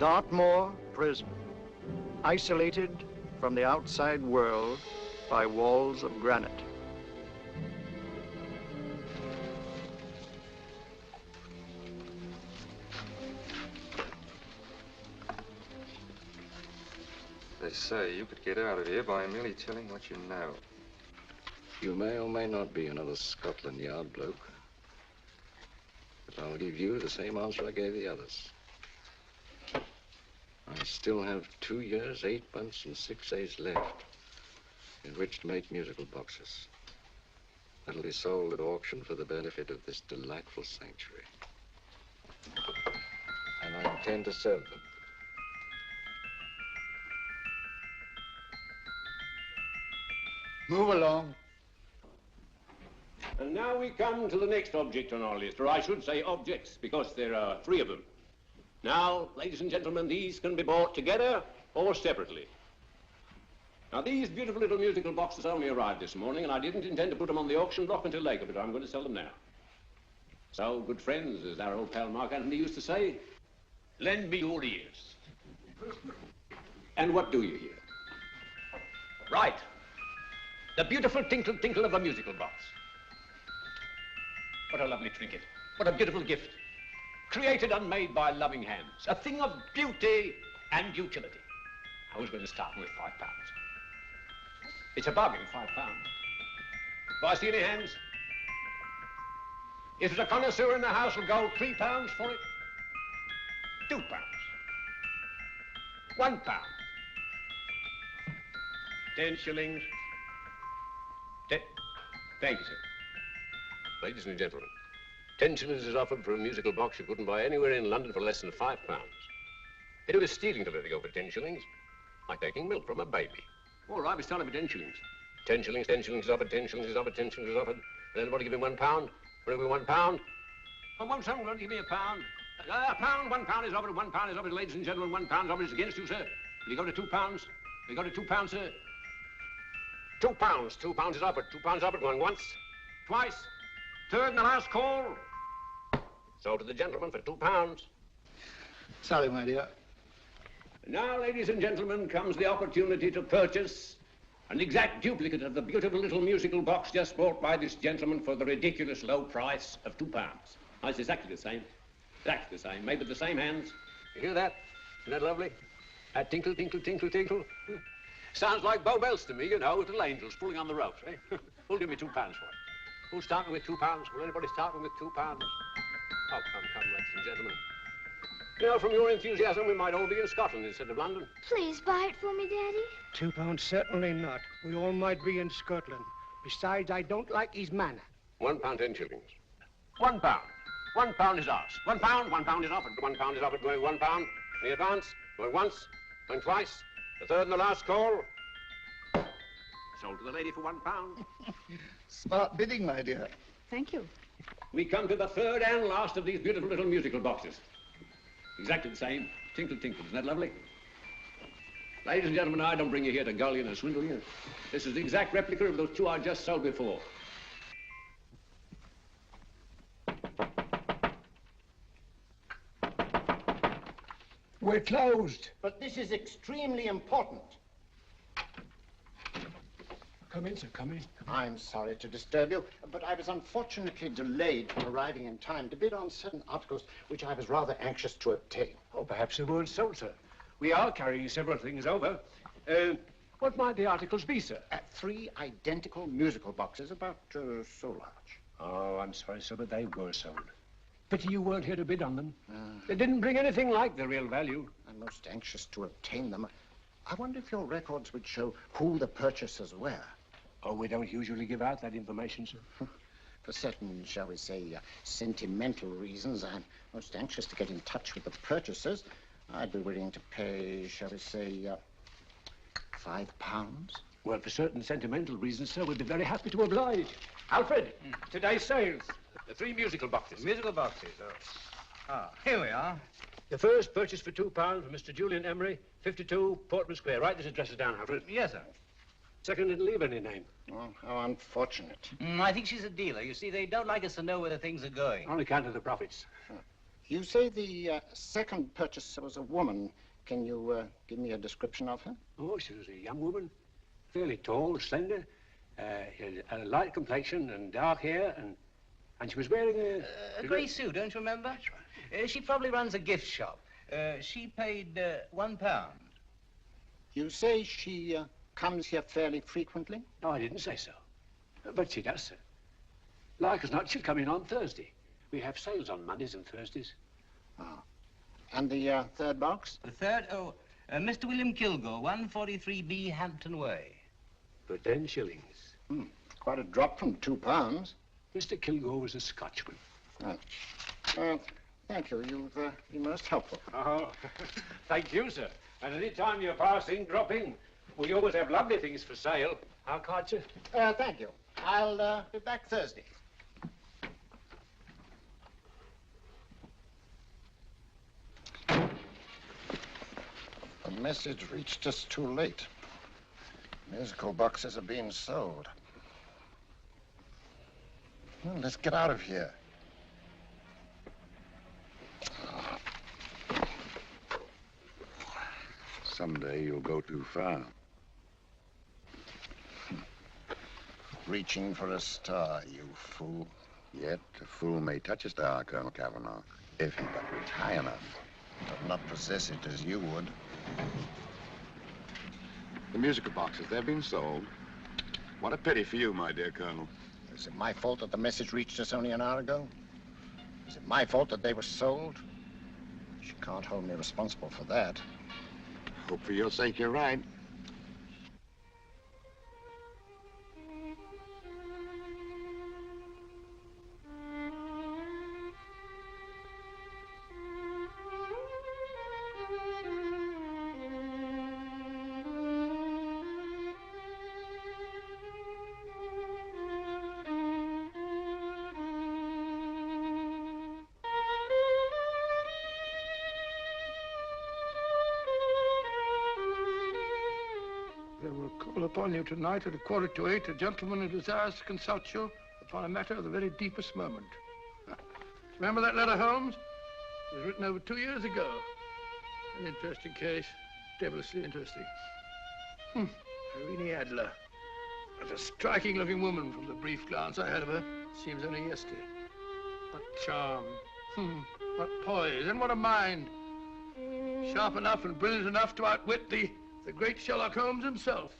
Dartmoor prison, isolated from the outside world by walls of granite. They say you could get out of here by merely telling what you know. You may or may not be another Scotland Yard bloke. But I'll give you the same answer I gave the others. I still have 2 years, 8 months, and 6 days left in which to make musical boxes. That'll be sold at auction for the benefit of this delightful sanctuary. And I intend to sell them. Move along. And now we come to the next object on our list, or I should say objects, because there are 3 of them. Now, ladies and gentlemen, these can be bought together or separately. Now, these beautiful little musical boxes only arrived this morning, and I didn't intend to put them on the auction block until later, but I'm going to sell them now. So, good friends, as our old pal Mark Antony used to say, lend me your ears. And what do you hear? Right. The beautiful tinkle tinkle of a musical box. What a lovely trinket. What a beautiful gift. Created and made by loving hands. A thing of beauty and utility. I was going to start with £5. It's a bargain, £5. Do I see any hands? If there's a connoisseur in the house, will go £3 for it. £2. £1. 10 shillings. Thank you, sir. Ladies and gentlemen, 10 shillings is offered for a musical box you couldn't buy anywhere in London for less than £5. It was stealing to let it go for 10 shillings, like taking milk from a baby. All right, we started for 10 shillings. 10 shillings, 10 shillings is offered, 10 shillings is offered, 10 shillings is offered. And anybody give me £1? Want to give me £1? Oh, won't someone give me £1? A pound, £1 is offered, £1 is offered, ladies and gentlemen, £1 offered is against you, sir. Will you go to £2? Will you go to £2, sir? £2, £2 is offered, £2 offered, going once, twice, third and the last call. So to the gentleman for £2. Sorry, my dear. Now, ladies and gentlemen, comes the opportunity to purchase an exact duplicate of the beautiful little musical box just bought by this gentleman for the ridiculous low price of £2. Oh, it's exactly the same. Exactly the same. Made with the same hands. You hear that? Isn't that lovely? That tinkle, tinkle, tinkle, tinkle. Sounds like Bow Bells to me, you know, little angels pulling on the ropes, eh? Who'll give me £2 for it? Who's starting with £2? Will anybody starting with £2? Oh, come, ladies and gentlemen. You know, from your enthusiasm, we might all be in Scotland instead of London. Please buy it for me, Daddy. £2, certainly not. We all might be in Scotland. Besides, I don't like his manner. £1, 10 shillings. £1. £1 is ours. £1, £1 is offered. £1 is offered, going £1. In advance, going once, going twice. The third and the last call. Sold to the lady for £1. Smart bidding, my dear. Thank you. We come to the third and last of these beautiful little musical boxes. Exactly the same. Tinkle, tinkle. Isn't that lovely? Ladies and gentlemen, I don't bring you here to gull you and swindle you. This is the exact replica of those 2 I just sold before. We're closed. But this is extremely important. Come in, sir, come in. I'm sorry to disturb you, but I was unfortunately delayed from arriving in time to bid on certain articles which I was rather anxious to obtain. Oh, perhaps they weren't sold, sir. We are carrying several things over. What might the articles be, sir? 3 identical musical boxes, about so large. Oh, I'm sorry, sir, but they were sold. Pity you weren't here to bid on them. They didn't bring anything like the real value. I'm most anxious to obtain them. I wonder if your records would show who the purchasers were. Oh, we don't usually give out that information, sir. For certain, shall we say, sentimental reasons, I'm most anxious to get in touch with the purchasers. I'd be willing to pay, shall we say, £5. Well, for certain sentimental reasons, sir, we'd be very happy to oblige. Alfred, today's sales. The 3 musical boxes. Musical boxes, oh. Ah, here we are. The first purchased for £2 from Mr. Julian Emery, 52 Portman Square. Write this address down, Alfred. Yes, sir. Second didn't leave any name. Oh, how unfortunate. I think she's a dealer. You see, they don't like us to know where the things are going. On account of the profits. You say the second purchaser was a woman. Can you give me a description of her? Oh, she was a young woman, fairly tall, slender, had a light complexion and dark hair, and she was wearing A grey suit, don't you remember? That's right. She probably runs a gift shop. She paid £1. You say she comes here fairly frequently? No, I didn't say so. But she does, sir. Like as not, she'll come in on Thursday. We have sales on Mondays and Thursdays. Ah. And the third box? The third, Mr. William Kilgore, 143B Hampton Way. For 10 shillings. Quite a drop from £2. Mr. Kilgore was a Scotchman. Thank you. You've been most helpful. Oh, thank you, sir. And any time you're passing, drop in. We always have lovely things for sale. How can't you? Thank you. I'll be back Thursday. The message reached us too late. Musical boxes are being sold. Well, let's get out of here. Someday you'll go too far. Reaching for a star, you fool. Yet a fool may touch a star, Colonel Cavanaugh, if he but reach high enough. But not possess it as you would. The musical boxes, they're being sold. What a pity for you, my dear Colonel. Is it my fault that the message reached us only an hour ago? Is it my fault that they were sold? She can't hold me responsible for that. Hope for your sake you're right. Upon you tonight at 7:45, a gentleman who desires to consult you upon a matter of the very deepest moment. Remember that letter, Holmes? It was written over 2 years ago. An interesting case, devilishly interesting. Irene Adler. What a striking-looking woman from the brief glance I had of her. Seems only yesterday. What charm. What poise, and what a mind. Sharp enough and brilliant enough to outwit the great Sherlock Holmes himself.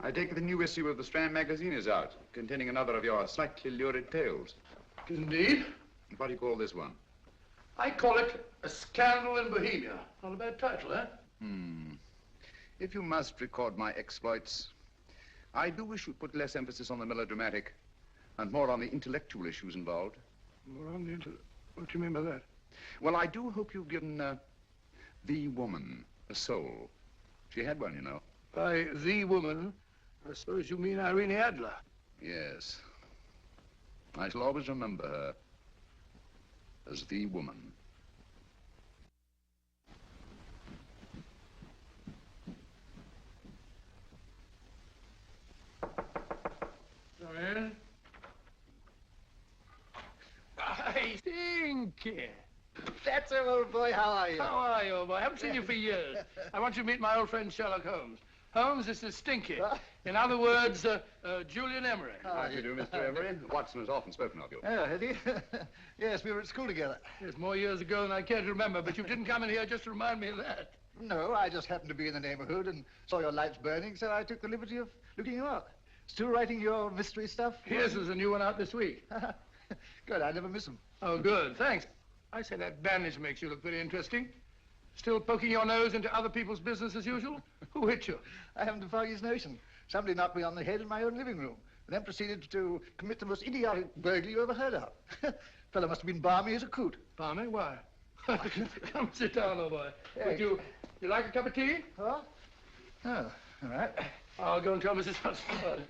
I take it the new issue of the Strand magazine is out, containing another of your slightly lurid tales. Indeed. What do you call this one? I call it A Scandal in Bohemia. Not a bad title, eh? If you must record my exploits, I do wish you'd put less emphasis on the melodramatic and more on the intellectual issues involved. More on the what do you mean by that? Well, I do hope you've given the woman a soul. She had one, you know. By the woman, I suppose you mean Irene Adler. Yes. I shall always remember her as the woman. Come in. I think. That's it, old boy. How are you? How are you, old boy? I haven't seen you for years. I want you to meet my old friend Sherlock Holmes. Holmes, this is Stinky. In other words, Julian Emery. How do you do, Mr. Emery? Watson has often spoken of you. Oh, has he? Yes, we were at school together. It's more years ago than I care to remember, but you didn't come in here just to remind me of that. No, I just happened to be in the neighborhood and saw your lights burning, so I took the liberty of looking you up. Still writing your mystery stuff? Yes, there's a new one out this week. Good, I never miss them. Oh, good, thanks. I say that bandage makes you look very interesting. Still poking your nose into other people's business as usual? Who hit you? I haven't the foggiest notion. Somebody knocked me on the head in my own living room, and then proceeded to commit the most idiotic burglary you ever heard of. Fellow must have been balmy as a coot. Balmy? Why? Come sit down, old boy. Hey. Would you like a cup of tea? Huh? Oh, all right. I'll go and tell Mrs. Hudson.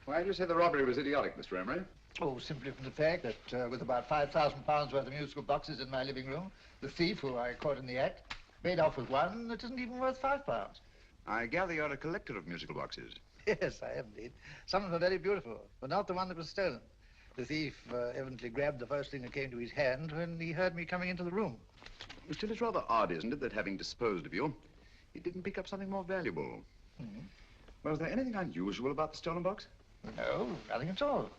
Why do you say the robbery was idiotic, Mr. Emery? Oh, simply from the fact that with about £5,000 worth of musical boxes in my living room, the thief, who I caught in the act, made off with one that isn't even worth £5. I gather you're a collector of musical boxes. Yes, I am indeed. Some of them are very beautiful, but not the one that was stolen. The thief evidently grabbed the first thing that came to his hand when he heard me coming into the room. Still, it's rather odd, isn't it, that having disposed of you, he didn't pick up something more valuable. Mm-hmm. Was there anything unusual about the stolen box? No, nothing at all.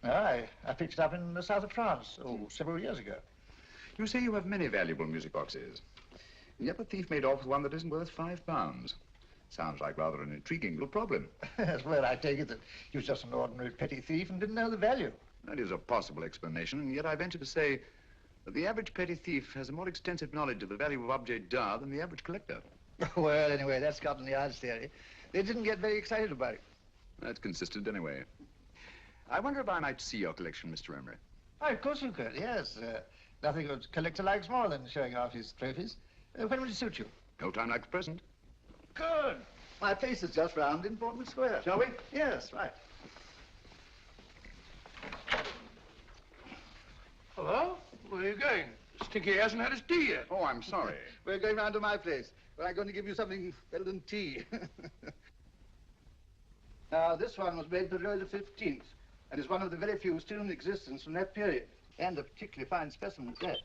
No, I picked it up in the south of France, several years ago. You say you have many valuable music boxes. And yet the thief made off with one that isn't worth £5. Sounds like rather an intriguing little problem. Well, I take it that he was just an ordinary petty thief and didn't know the value. That is a possible explanation, and yet I venture to say that the average petty thief has a more extensive knowledge of the value of objets d'art than the average collector. Well, anyway, that's Scotland Yard's theory. They didn't get very excited about it. That's consistent anyway. I wonder if I might see your collection, Mr. Emery. Oh, of course you could, yes. Nothing a collector likes more than showing off his trophies. When would it suit you? No time like the present. Good. My place is just round in Portman Square. Shall we? Yes, right. Hello? Where are you going? Stinky hasn't had his tea yet. Oh, I'm sorry. We're going round to my place, where I'm going to give you something better than tea. Now, this one was made for Louis XV, and is one of the very few still in existence from that period, and a particularly fine specimen at that.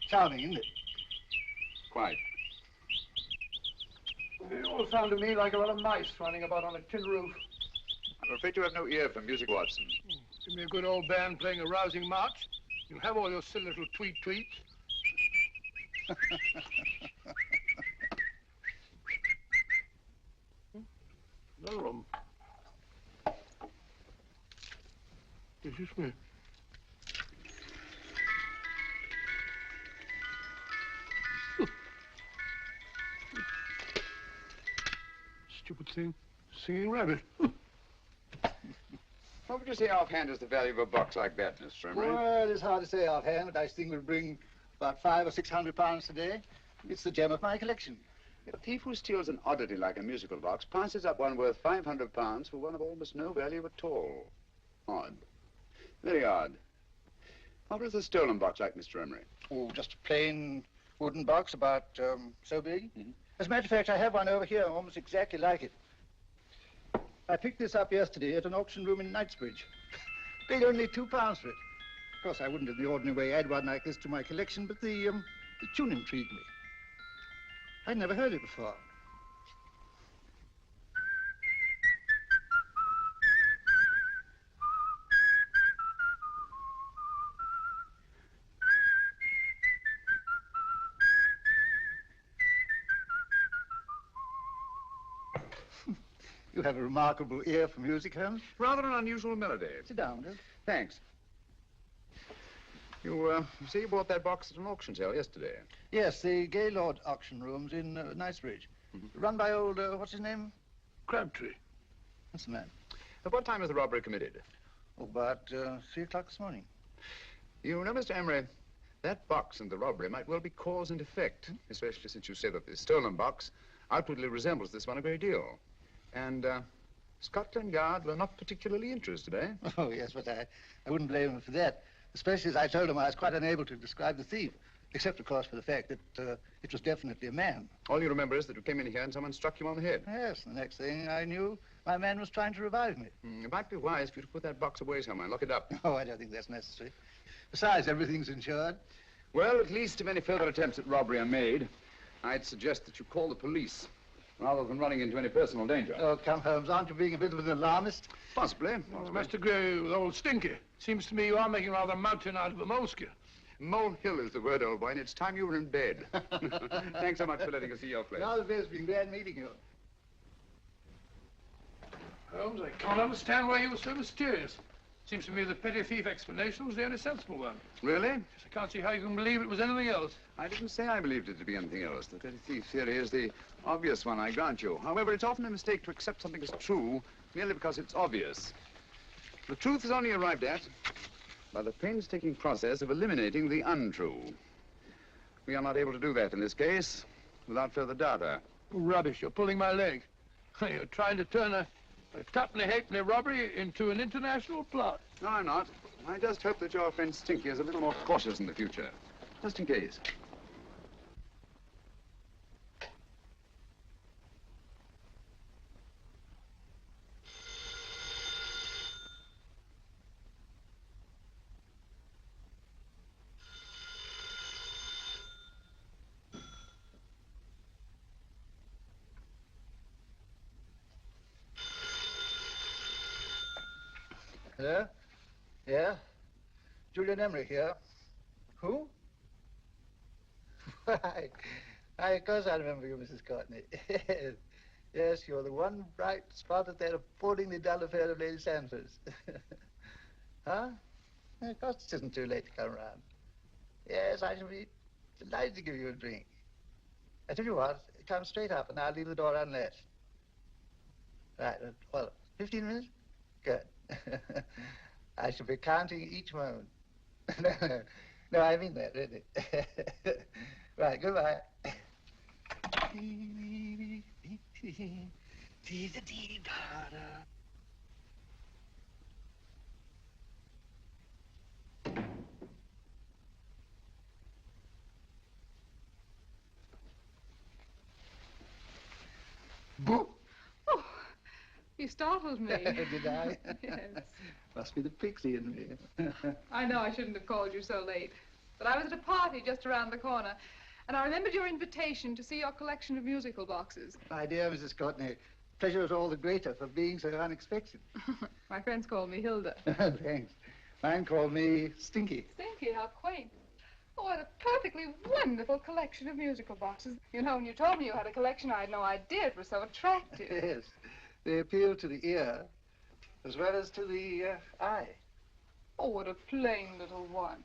Charming, isn't it? Quite. They all sound to me like a lot of mice running about on a tin roof. I'm afraid you have no ear for music, Watson. Give me a good old band playing a rousing march. You'll have all your silly little tweets. Another one. Is this me? Stupid thing. Singing rabbit. What would you say offhand is the value of a box like that, Mr. Emery? Well, it's hard to say offhand, but I think will bring about £500 or £600 today. It's the gem of my collection. A thief who steals an oddity like a musical box passes up one worth £500 for one of almost no value at all. Odd. Very odd. What was the stolen box like, Mr. Emery? Oh, just a plain wooden box about so big. Mm-hmm. As a matter of fact, I have one over here almost exactly like it. I picked this up yesterday at an auction room in Knightsbridge. Paid only £2 for it. Of course, I wouldn't in the ordinary way add one like this to my collection, but the tune intrigued me. I'd never heard it before. You have a remarkable ear for music, Holmes. Rather an unusual melody. Sit down, Will. Thanks. You say you bought that box at an auction sale yesterday? Yes, the Gaylord auction rooms in Knightsbridge. Mm-hmm. Run by old, what's his name? Crabtree. That's the man. At what time was the robbery committed? Oh, about 3 o'clock this morning. You know, Mr. Emery, that box and the robbery might well be cause and effect, especially since you say that the stolen box outwardly resembles this one a great deal. And Scotland Yard were not particularly interested, eh? Oh, yes, but I wouldn't blame him for that, especially as I told him I was quite unable to describe the thief, except, of course, for the fact that it was definitely a man. All you remember is that you came in here and someone struck you on the head. Yes, the next thing I knew, my man was trying to revive me. It might be wise for you to put that box away somewhere and lock it up. Oh, I don't think that's necessary. Besides, everything's insured. Well, at least if any further attempts at robbery are made, I'd suggest that you call the police, rather than running into any personal danger. Oh, come, Holmes, aren't you being a bit of an alarmist? Possibly. Well, Must agree with old Stinky. Seems to me you are making rather a mountain out of a moleskin. Molehill is the word, old boy, and it's time you were in bed. Thanks so much for letting us see your place. Now the best, been glad meeting you. Holmes, I can't understand why you were so mysterious. Seems to me the petty thief explanation was the only sensible one. Really? Yes, I can't see how you can believe it was anything else. I didn't say I believed it to be anything else. The petty thief theory is the obvious one, I grant you. However, it's often a mistake to accept something as true merely because it's obvious. The truth is only arrived at by the painstaking process of eliminating the untrue. We are not able to do that in this case without further data. Rubbish, you're pulling my leg. You're trying to turn a tuppenny halfpenny robbery into an international plot. No, I'm not. I just hope that your friend Stinky is a little more cautious in the future, just in case. Hello? Yeah? Julian Emery here. Who? Why, of course I remember you, Mrs. Courtney. Yes. Yes, you're the one bright spot at that appallingly dull affair of Lady Sanford's. Huh? Of course it isn't too late to come round. Yes, I shall be delighted to give you a drink. I tell you what, come straight up and I'll leave the door unlatched. Right, well, 15 minutes? Good. I shall be counting each moment. No, I mean that, really. Right, goodbye. Boo! Oh, you startled me. Did I? Yes. Must be the pixie in me. I know I shouldn't have called you so late, but I was at a party just around the corner, and I remembered your invitation to see your collection of musical boxes. My dear Mrs. Courtney, pleasure is all the greater for being so unexpected. My friends call me Hilda. Thanks. Mine called me Stinky. Stinky, how quaint. Oh, what a perfectly wonderful collection of musical boxes. You know, when you told me you had a collection, I had no idea it was so attractive. Yes. They appeal to the ear as well as to the eye. Oh, what a plain little one.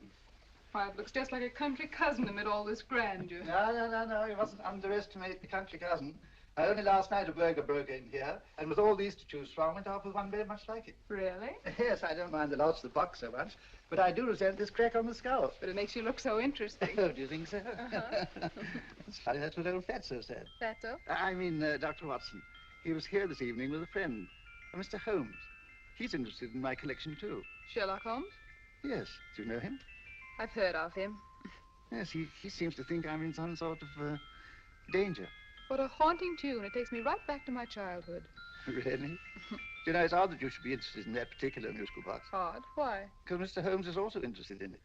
Why, it looks just like a country cousin amid all this grandeur. No. You mustn't underestimate the country cousin. Only last night a burglar broke in here, and with all these to choose from, went off with one very much like it. Really? Yes, I don't mind the loss of the box so much, but I do resent this crack on the skull. But it makes you look so interesting. Oh, do you think so? Uh-huh. It's funny, that's what old Fatso said. Fatso? I mean, Dr. Watson. He was here this evening with a friend, Mr. Holmes. He's interested in my collection, too. Sherlock Holmes? Yes. Do you know him? I've heard of him. Yes, he seems to think I'm in some sort of danger. What a haunting tune. It takes me right back to my childhood. Really? You know, it's odd that you should be interested in that particular musical box. Odd? Why? Because Mr. Holmes is also interested in it.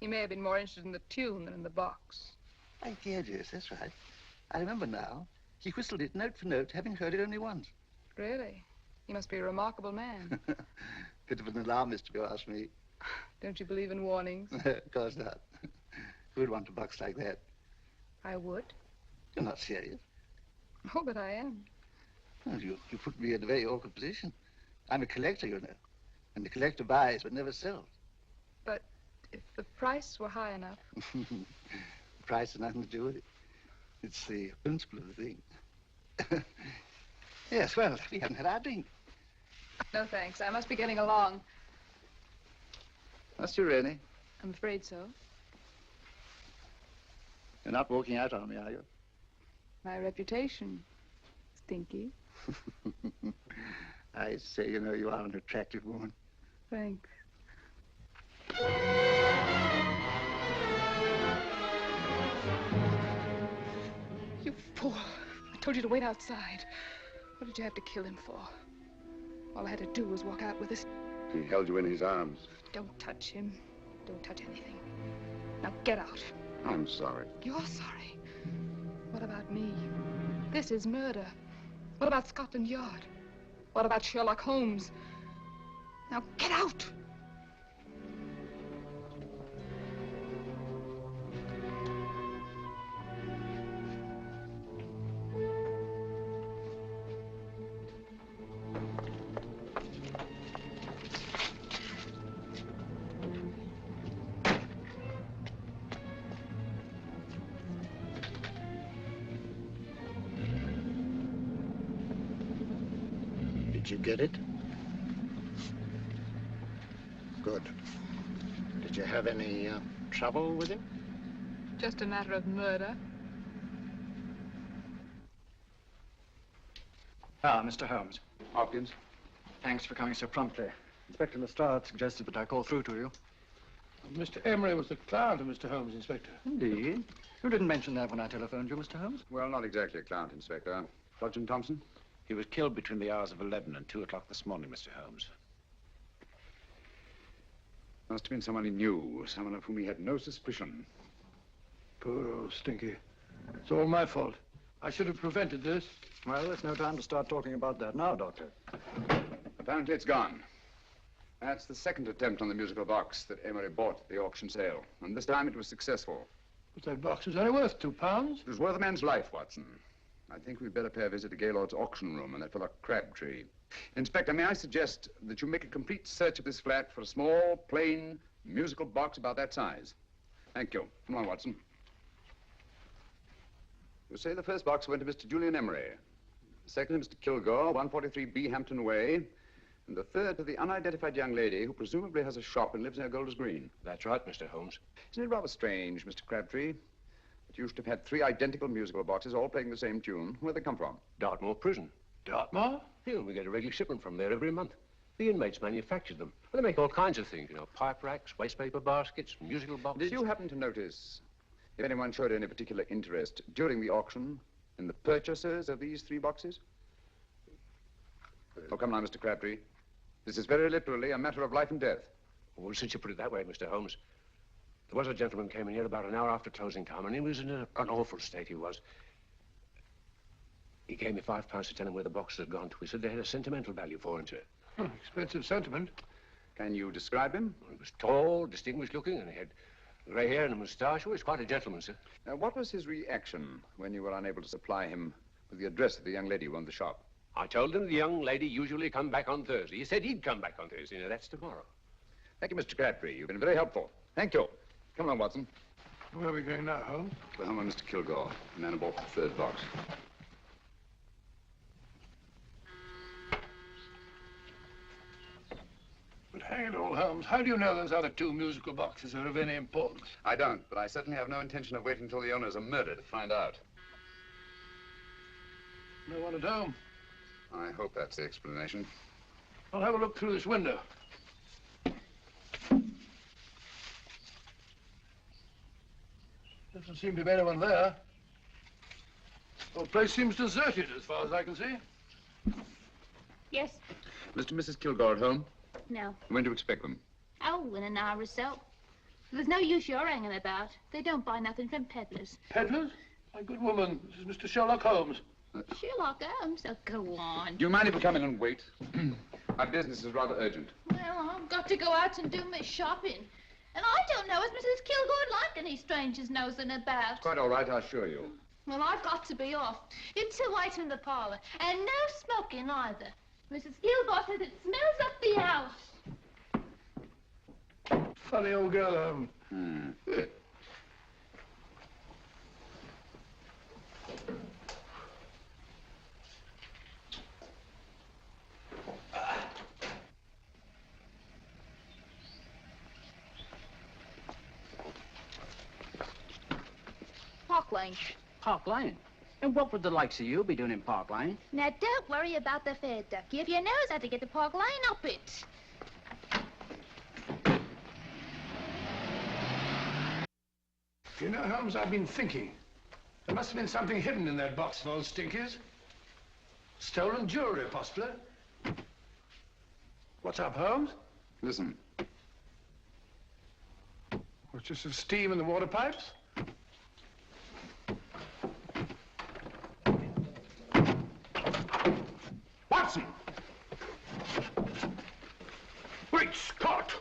He may have been more interested in the tune than in the box. My dear, yes, that's right. I remember now. He whistled it note for note, having heard it only once. Really? He must be a remarkable man. Bit of an alarmist, if you ask me. Don't you believe in warnings? Of course not. Who'd want a box like that? I would. You're not serious. Oh, but I am. Well, you put me in a very awkward position. I'm a collector, you know. And the collector buys but never sells. But if the price were high enough... The price has nothing to do with it. It's the principle of the thing. Yes, well, we haven't had our drink. No, thanks. I must be getting along. Must you really? I'm afraid so. You're not walking out on me, are you? My reputation, Stinky. I say, you know, you are an attractive woman. Thanks. You fool. I told you to wait outside. What did you have to kill him for? All I had to do was walk out with this. He held you in his arms. Don't touch him. Don't touch anything. Now get out. I'm sorry. You're sorry. What about me? This is murder. What about Scotland Yard? What about Sherlock Holmes? Now get out! Did you get it? Good. Did you have any trouble with him? Just a matter of murder. Ah, Mr. Holmes. Hopkins. Thanks for coming so promptly. Inspector Lestrade suggested that I call through to you. Mr. Emery was the client of Mr. Holmes, Inspector. Indeed. You didn't mention that when I telephoned you, Mr. Holmes. Well, not exactly a client, Inspector. Sergeant Thompson? He was killed between the hours of 11 and 2 o'clock this morning, Mr. Holmes. Must have been someone he knew, someone of whom he had no suspicion. Poor old Stinky. It's all my fault. I should have prevented this. Well, there's no time to start talking about that now, Doctor. Apparently it's gone. That's the second attempt on the musical box that Emery bought at the auction sale. And this time it was successful. But that box was only worth £2. It was worth a man's life, Watson. I think we'd better pay a visit to Gaylord's auction room and that fellow Crabtree. Inspector, may I suggest that you make a complete search of this flat for a small, plain, musical box about that size? Thank you. Come on, Watson. You say the first box went to Mr. Julian Emery. The second to Mr. Kilgore, 143B Hampton Way. And the third to the unidentified young lady who presumably has a shop and lives near Golders Green. That's right, Mr. Holmes. Isn't it rather strange, Mr. Crabtree, that you should have had 3 identical musical boxes all playing the same tune? Where'd they come from? Dartmoor Prison. Dartmoor? Yeah, we get a regular shipment from there every month. The inmates manufacture them. Well, they make all kinds of things, you know, pipe racks, waste paper baskets, musical boxes. Did you happen to notice if anyone showed any particular interest during the auction in the purchasers of these 3 boxes? Oh, come now, Mr. Crabtree. This is very literally a matter of life and death. Well, since you put it that way, Mr. Holmes, there was a gentleman came in here about an hour after closing time, and he was in an awful state, he was. He gave me £5 to tell him where the boxes had gone to. He said they had a sentimental value for him, sir. Expensive sentiment. Can you describe him? He was tall, distinguished looking, and he had grey hair and a moustache. Oh, he was quite a gentleman, sir. Now, what was his reaction when you were unable to supply him with the address of the young lady who owned the shop? I told him the young lady usually come back on Thursday. He said he'd come back on Thursday. Now, that's tomorrow. Thank you, Mr. Crabtree. You've been very helpful. Thank you. Come on, Watson. Where are we going now, Holmes? To the home of Mr. Kilgore, the man who bought the 3rd box. But hang it all, Holmes, how do you know those other 2 musical boxes are of any importance? I don't, but I certainly have no intention of waiting until the owners are murdered to find out. No one at home. I hope that's the explanation. I'll have a look through this window. Doesn't seem to be anyone there. The whole place seems deserted as far as I can see. Yes? Mr. and Mrs. Kilgore at home? No. When do you expect them? Oh, in an hour or so. There's no use you're hanging about. They don't buy nothing from peddlers. Peddlers? My good woman, this is Mr. Sherlock Holmes. Sherlock Holmes? Oh, go on. Do you mind if we come in and wait? My business is rather urgent. Well, I've got to go out and do my shopping. And I don't know if Mrs. Kilgore'd like any strangers nosing about. Quite all right, I assure you. Well, I've got to be off. You two wait in the parlor. And no smoking either. Mrs. Kilgore says it smells up the house. Funny old girl, Holmes. Park Lane. Park Lane? And what would the likes of you be doing in Park Lane? Now, don't worry about the fare, Ducky. If you knows how to get to Park Lane, up it. You know, Holmes, I've been thinking. There must have been something hidden in that box of old stinkers. Stolen jewelry, possibly. What's up, Holmes? Listen. What's just some steam in the water pipes? Watson! Great Scott!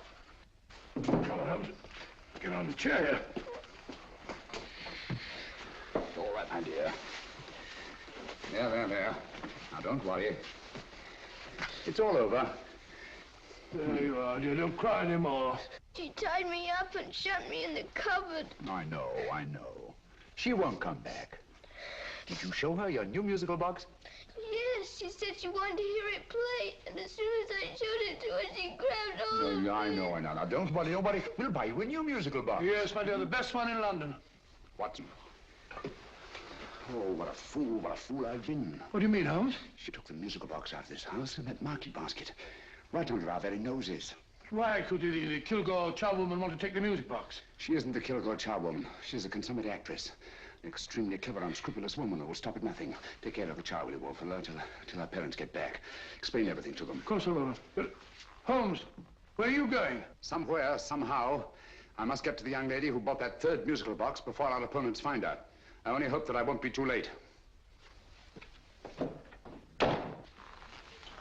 Come on, Holmes. Get on the chair here. All right, my dear. There. Now, don't worry. It's all over. There you are, dear. Don't cry anymore. She tied me up and shut me in the cupboard. I know. She won't come back. Did you show her your new musical box? Yes, she said she wanted to hear it play, and as soon as I showed it to her, she grabbed hold of me. I know. Now, don't worry. We'll buy you a new musical box. Yes, my dear, the best one in London. Watson. Oh, what a fool I've been. What do you mean, Holmes? She took the musical box out of this house in that market basket, right under our very noses. Why could the Kilgore charwoman want to take the music box? She isn't the Kilgore charwoman. She's a consummate actress. An extremely clever, unscrupulous woman who will stop at nothing. Take care of the child, will you, Wolf, till our parents get back. Explain everything to them. Of course I will. But, Holmes, where are you going? Somewhere, somehow. I must get to the young lady who bought that 3rd musical box before our opponents find her. I only hope that I won't be too late.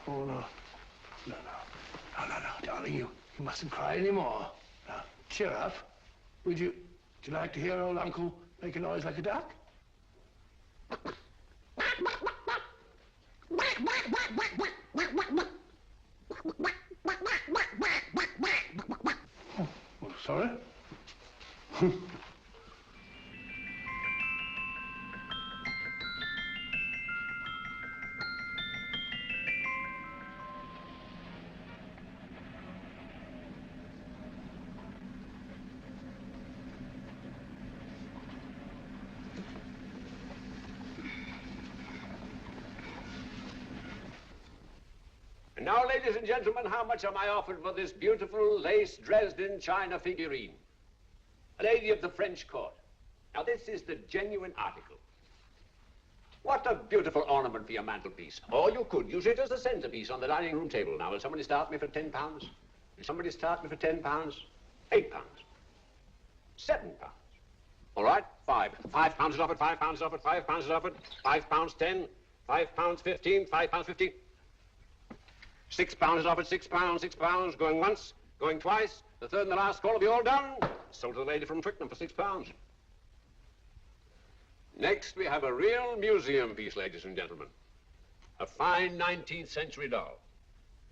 Oh, no, darling. darling, you mustn't cry anymore. Now, cheer up. Would you like to hear old Uncle make a noise like a duck? Oh, sorry. And now, ladies and gentlemen, how much am I offered for this beautiful lace Dresden china figurine? A lady of the French court. Now, this is the genuine article. What a beautiful ornament for your mantelpiece. Or you could use it as a centerpiece on the dining room table. Now, will somebody start me for £10? Will somebody start me for £10? £8? £7? All right, £5 is offered, £5 is offered, £5 is offered, £5, 10, £5, 15, £5, 15. £6 is offered, £6, going once, going twice, the third and the last call will be all done. Sold to the lady from Twickenham for £6. Next, we have a real museum piece, ladies and gentlemen. A fine 19th century doll.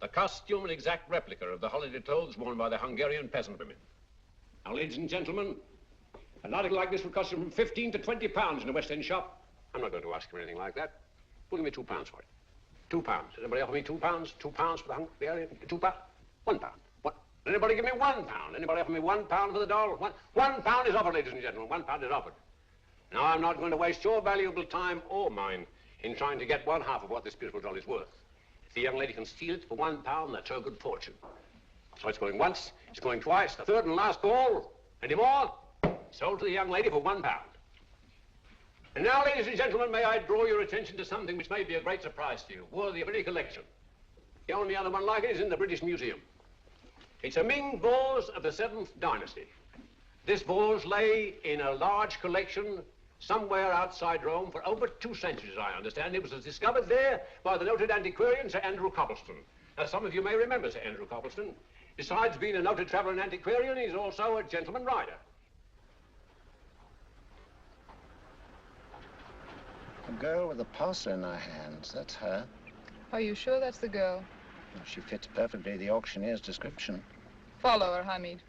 The costume an exact replica of the holiday clothes worn by the Hungarian peasant women. Now, ladies and gentlemen, an article like this would cost you from £15 to £20 in a West End shop. I'm not going to ask for anything like that. Well, give me £2 for it. £2. Does anybody offer me £2? £2 for the Hungarian? £2? £1. What? Anybody give me £1? Anybody offer me £1 for the doll? £1 is offered, ladies and gentlemen. £1 is offered. Now, I'm not going to waste your valuable time or mine in trying to get one half of what this beautiful doll is worth. If the young lady can steal it for £1, that's her good fortune. So it's going once, it's going twice, the third and last call. Any more? Sold to the young lady for £1. And now, ladies and gentlemen, may I draw your attention to something which may be a great surprise to you, worthy of any collection. The only other one like it is in the British Museum. It's a Ming vase of the 7th dynasty. This vase lay in a large collection somewhere outside Rome for over 2 centuries, I understand. It was discovered there by the noted antiquarian, Sir Andrew Coppleston. Now, some of you may remember Sir Andrew Coppleston. Besides being a noted traveller and antiquarian, he's also a gentleman rider. A girl with a parcel in her hands, that's her. Are you sure that's the girl? Well, she fits perfectly the auctioneer's description. Follow her, Hamid.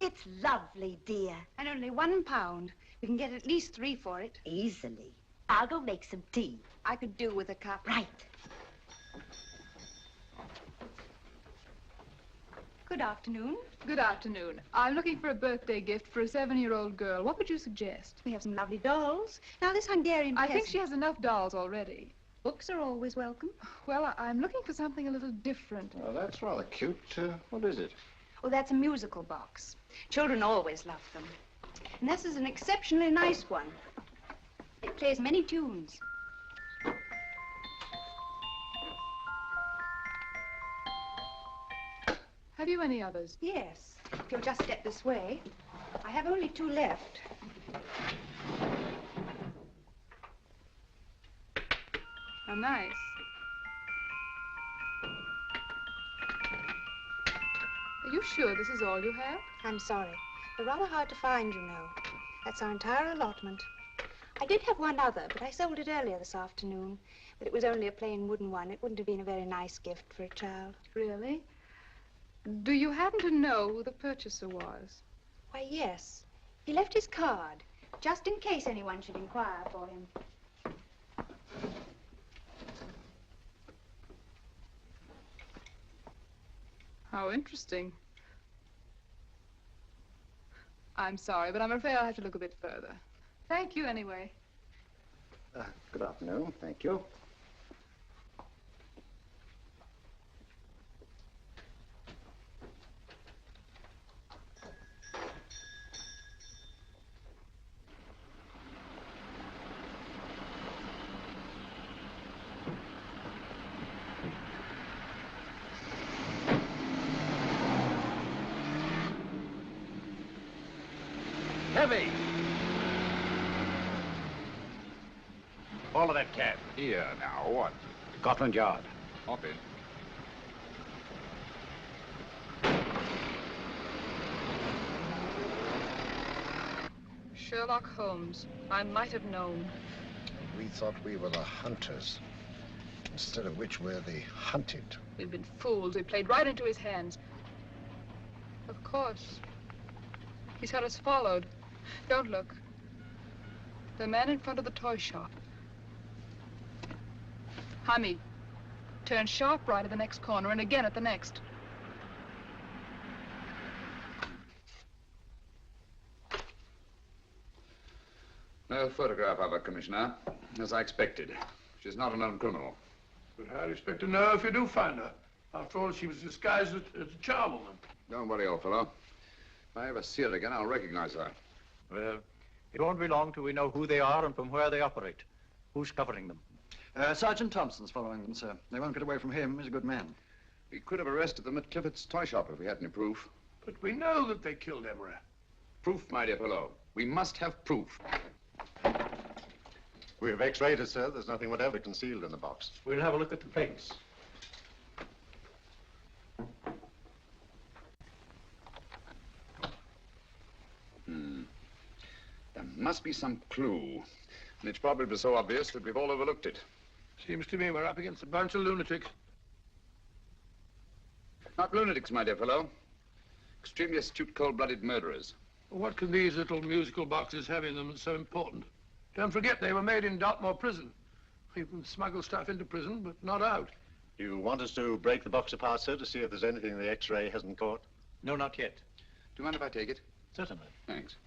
It's lovely, dear. And only £1. We can get at least 3 for it. Easily. I'll go make some tea. I could do with a cup. Right. Good afternoon. Good afternoon. I'm looking for a birthday gift for a 7-year-old girl. What would you suggest? We have some lovely dolls. Now, this Hungarian I peasant... think she has enough dolls already. Books are always welcome. Well, I'm looking for something a little different. Oh, that's rather cute. What is it? Oh, that's a musical box. Children always love them. And this is an exceptionally nice one. It plays many tunes. Have you any others? Yes. If you'll just step this way. I have only 2 left. How nice. Are you sure this is all you have? I'm sorry. They're rather hard to find, you know. That's our entire allotment. I did have one other, but I sold it earlier this afternoon. But it was only a plain wooden one. It wouldn't have been a very nice gift for a child. Really? Do you happen to know who the purchaser was? Why, yes. He left his card, just in case anyone should inquire for him. How interesting. I'm sorry, but I'm afraid I'll have to look a bit further. Thank you anyway. Good afternoon. Thank you. Heavy! Follow that cab. Here now, what? Scotland Yard. Hop in. Sherlock Holmes. I might have known. We thought we were the hunters, instead of which we're the hunted. We've been fools. We played right into his hands. Of course. He's had us followed. Don't look. The man in front of the toy shop. Hamid, turn sharp right at the next corner and again at the next. No photograph of her, Commissioner, as I expected. She's not a known criminal. But how do you expect to know if you do find her? After all, she was disguised as a charwoman. Don't worry, old fellow. If I ever see her again, I'll recognize her. Well, it won't be long till we know who they are and from where they operate. Who's covering them? Sergeant Thompson's following them, sir. They won't get away from him. He's a good man. We could have arrested them at Clifford's toy shop if we had any proof. But we know that they killed Emery. Proof, my dear fellow. We must have proof. We have x-rayed it, sir. There's nothing whatever concealed in the box. We'll have a look at the plates. There must be some clue. And it's probably so obvious that we've all overlooked it. Seems to me we're up against a bunch of lunatics. Not lunatics, my dear fellow. Extremely astute, cold-blooded murderers. What can these little musical boxes have in them that's so important? Don't forget, they were made in Dartmoor prison. You can smuggle stuff into prison, but not out. You want us to break the box apart, sir, to see if there's anything the x-ray hasn't caught? No, not yet. Do you mind if I take it? Certainly. Thanks.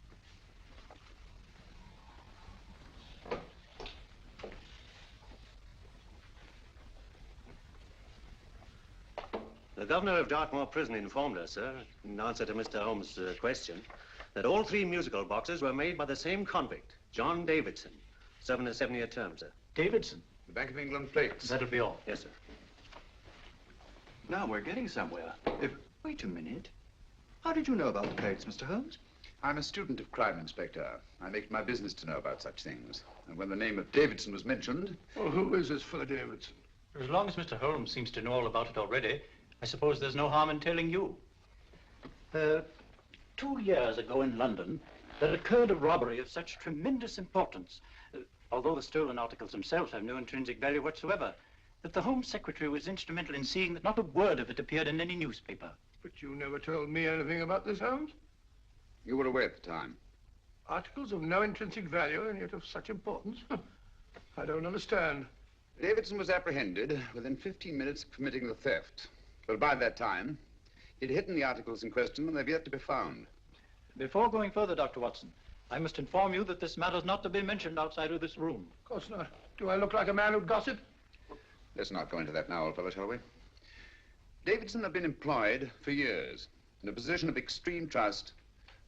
The governor of Dartmoor Prison informed us, sir, in answer to Mr. Holmes' question, that all three musical boxes were made by the same convict, John Davidson, serving a 7-year term, sir. Davidson? The Bank of England plates. That'll be all. Yes, sir. Now we're getting somewhere. Wait a minute. How did you know about the plates, Mr. Holmes? I'm a student of crime, Inspector. I make it my business to know about such things. And when the name of Davidson was mentioned... Well, who is this fellow Davidson? As long as Mr. Holmes seems to know all about it already, I suppose there's no harm in telling you. 2 years ago in London, there occurred a robbery of such tremendous importance, although the stolen articles themselves have no intrinsic value whatsoever, that the Home Secretary was instrumental in seeing that not a word of it appeared in any newspaper. But you never told me anything about this, Holmes. You were away at the time. Articles of no intrinsic value and yet of such importance? I don't understand. Davidson was apprehended within 15 minutes of committing the theft. But by that time, he'd hidden the articles in question and they've yet to be found. Before going further, Dr. Watson, I must inform you that this matter's not to be mentioned outside of this room. Of course not. Do I look like a man who'd gossip? Let's not go into that now, old fellow, shall we? Davidson had been employed for years in a position of extreme trust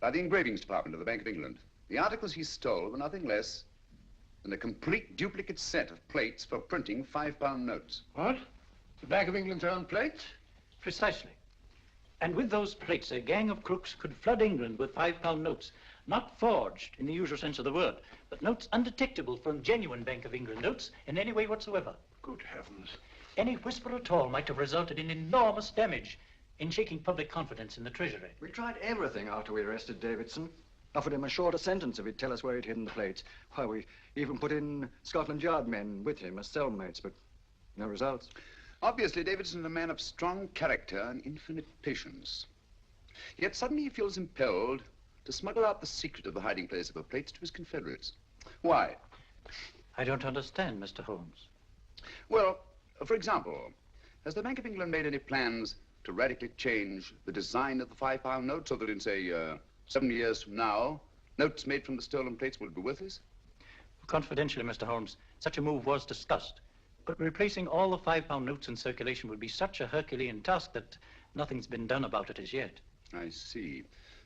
by the engravings department of the Bank of England. The articles he stole were nothing less than a complete duplicate set of plates for printing £5 notes. What? The Bank of England's own plates? Precisely. And with those plates, a gang of crooks could flood England with £5 notes, not forged in the usual sense of the word, but notes undetectable from genuine Bank of England notes in any way whatsoever. Good heavens. Any whisper at all might have resulted in enormous damage in shaking public confidence in the Treasury. We tried everything after we arrested Davidson. Offered him a shorter sentence if he'd tell us where he'd hidden the plates. Why, we even put in Scotland Yard men with him as cellmates, but no results. Obviously, Davidson is a man of strong character and infinite patience. Yet suddenly he feels impelled to smuggle out the secret of the hiding place of the plates to his confederates. Why? I don't understand, Mr. Holmes. Well, for example, has the Bank of England made any plans to radically change the design of the £5 note so that in, say, 7 years from now, notes made from the stolen plates will be worthless? Confidentially, Mr. Holmes, such a move was discussed. But replacing all the £5 notes in circulation would be such a Herculean task that nothing's been done about it as yet. I see.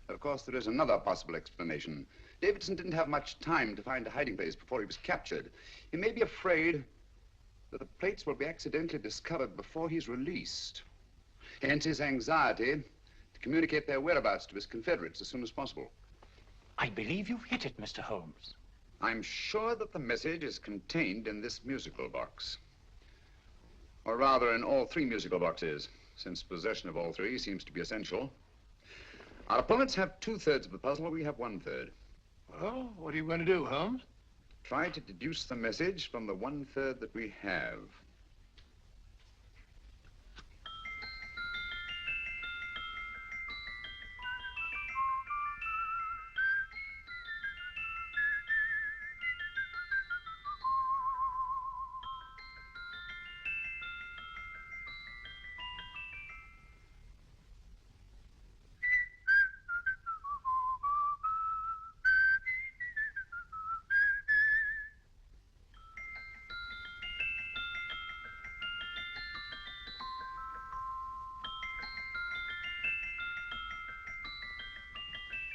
Of course, there is another possible explanation. Davidson didn't have much time to find a hiding place before he was captured. He may be afraid that the plates will be accidentally discovered before he's released. Hence his anxiety to communicate their whereabouts to his confederates as soon as possible. I believe you've hit it, Mr. Holmes. I'm sure that the message is contained in this musical box. Or rather, in all three musical boxes, since possession of all three seems to be essential. Our opponents have 2/3 of the puzzle, we have 1/3. Well, what are you going to do, Holmes? Try to deduce the message from the 1/3 that we have.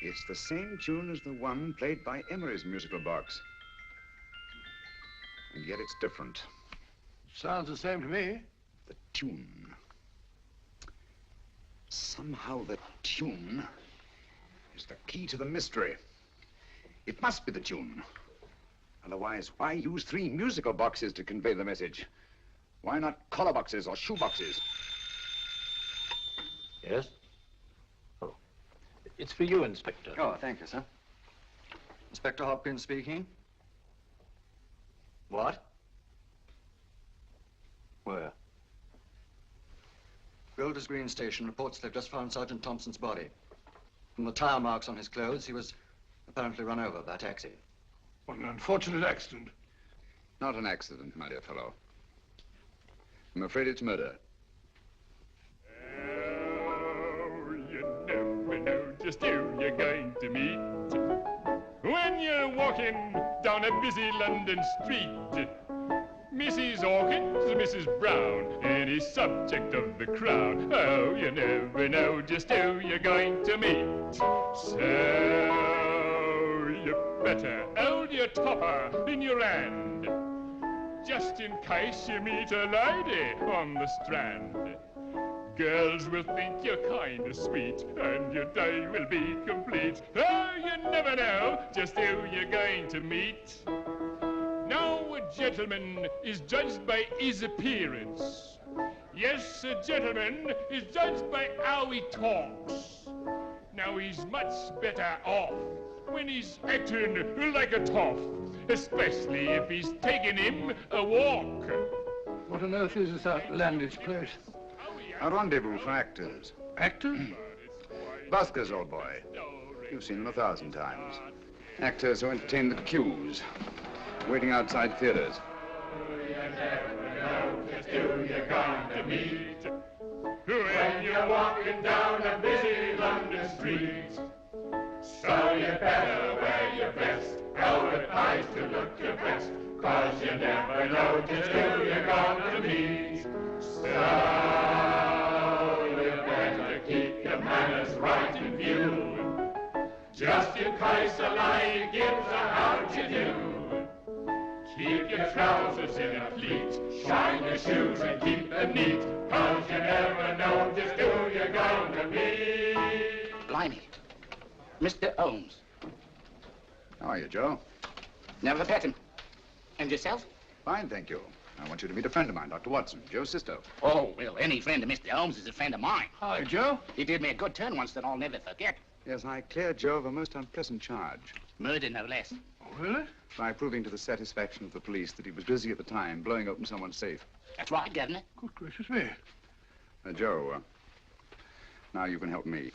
It's the same tune as the one played by Emery's musical box. And yet it's different. Sounds the same to me. The tune. Somehow the tune is the key to the mystery. It must be the tune. Otherwise, why use 3 musical boxes to convey the message? Why not collar boxes or shoe boxes? Yes? Oh. It's for you, Inspector. Oh, thank you, sir. Inspector Hopkins speaking. What? Where? Golders Green Station reports they've just found Sergeant Thompson's body. From the tire marks on his clothes, he was apparently run over by a taxi. What an unfortunate accident. Not an accident, my dear fellow. I'm afraid it's murder. Oh, you never know just who you're going to meet when you're walking down a busy London street. Mrs. Hawkins, Mrs. Brown, any subject of the crowd. Oh, you never know just who you're going to meet. So you better hold your topper in your hand, just in case you meet a lady on the Strand. Girls will think you're kind of sweet, and your day will be complete. Oh, you never know just who you're going to meet. Now a gentleman is judged by his appearance. Yes, a gentleman is judged by how he talks. Now he's much better off when he's acting like a toff, especially if he's taking him a walk. What on earth is this outlandish place? A rendezvous for actors. Actors? Buskers, old boy. You've seen them 1,000 times. Actors who entertain the queues, waiting outside theaters. Just who you're going to meet when you're walking down a busy London street. So you better wear your best, advertise to look your best, 'cause you never know just who you're going to meet. So you better keep your manners right in view, just in case a lady gives a how'd you do. Keep your trousers in a pleat, shine your shoes and keep them neat, 'cause you never know just who you're going to meet. Blimey. Mr. Holmes. How are you, Joe? Never met him. And yourself? Fine, thank you. I want you to meet a friend of mine, Dr. Watson, Joe's sister. Oh, well, any friend of Mr. Holmes is a friend of mine. Hi, Joe. He did me a good turn once that I'll never forget. Yes, I cleared Joe of a most unpleasant charge. Murder, no less. Oh, really? By proving to the satisfaction of the police that he was busy at the time blowing open someone's safe. That's right, Governor. Good gracious me. Joe, now you can help me.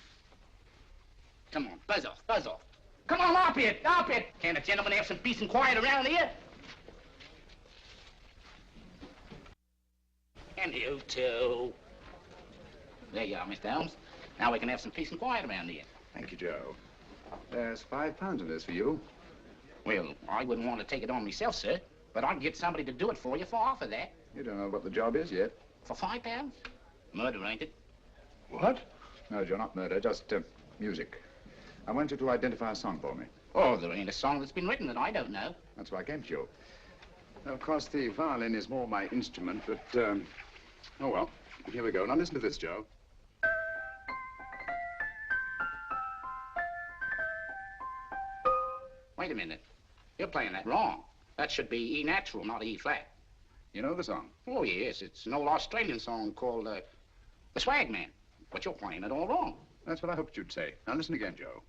Come on, buzz off, buzz off. Come on, up it, up it. Can't a gentleman have some peace and quiet around here? And you too. There you are, Mr. Holmes. Now we can have some peace and quiet around here. Thank you, Joe. There's £5 in this for you. Well, I wouldn't want to take it on myself, sir. But I can get somebody to do it for you for half of that. You don't know what the job is yet. For £5? Murder, ain't it? What? No, Joe, not murder, just music. I want you to identify a song for me. Oh, there ain't a song that's been written that I don't know. That's why I came to you. Now, of course, the violin is more my instrument, but, oh, well, here we go. Now, listen to this, Joe. Wait a minute. You're playing that wrong. That should be E natural, not E flat. You know the song? Oh, yes. It's an old Australian song called, The Swag Man. But you're playing it all wrong. That's what I hoped you'd say. Now, listen again, Joe.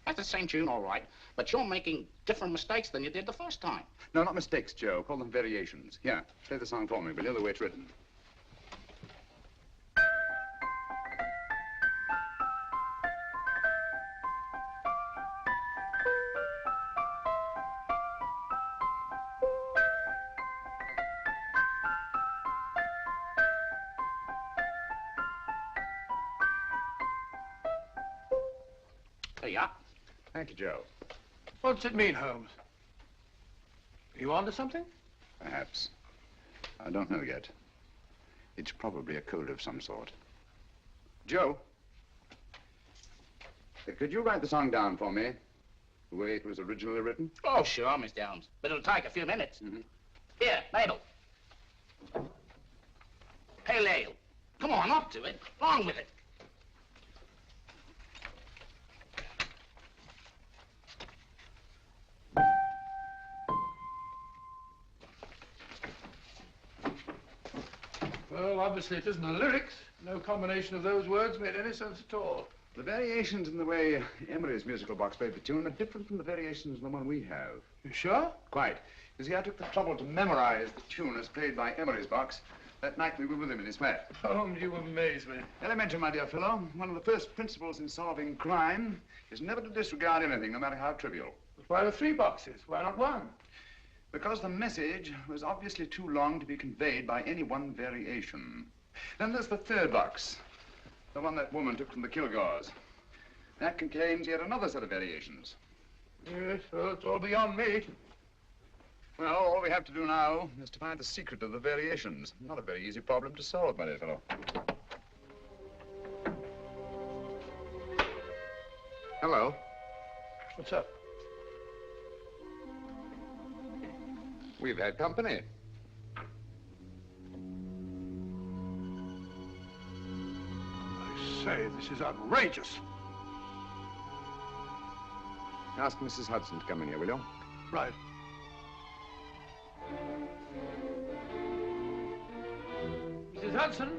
That's the same tune, all right. But you're making different mistakes than you did the first time. No, not mistakes, Joe. Call them variations. Here, play the song for me, will you, the way it's written. There you are. Thank you, Joe. What's it mean, Holmes? Are you on to something? Perhaps. I don't know yet. It's probably a code of some sort. Joe, could you write the song down for me, the way it was originally written? Oh, sure, Mr. Holmes. But it'll take a few minutes. Here, Mabel. Pale ale. Come on, up to it. Along with it. Well, obviously it isn't the lyrics. No combination of those words made any sense at all. The variations in the way Emery's musical box played the tune are different from the variations in the one we have. You sure? Quite. You see, I took the trouble to memorize the tune as played by Emery's box that night we were with him in his flat. Holmes, you amaze me. Elementary, my dear fellow. One of the first principles in solving crime is never to disregard anything, no matter how trivial. But why the 3 boxes? Why not 1? Because the message was obviously too long to be conveyed by any one variation. Then there's the 3rd box, the one that woman took from the Kilgores. That contains yet another set of variations. Yes, well, it's all beyond me. Well, all we have to do now is to find the secret of the variations. Not a very easy problem to solve, my dear fellow. Hello. What's up? We've had company. I say, this is outrageous. Ask Mrs. Hudson to come in here, will you? Right. Mrs. Hudson?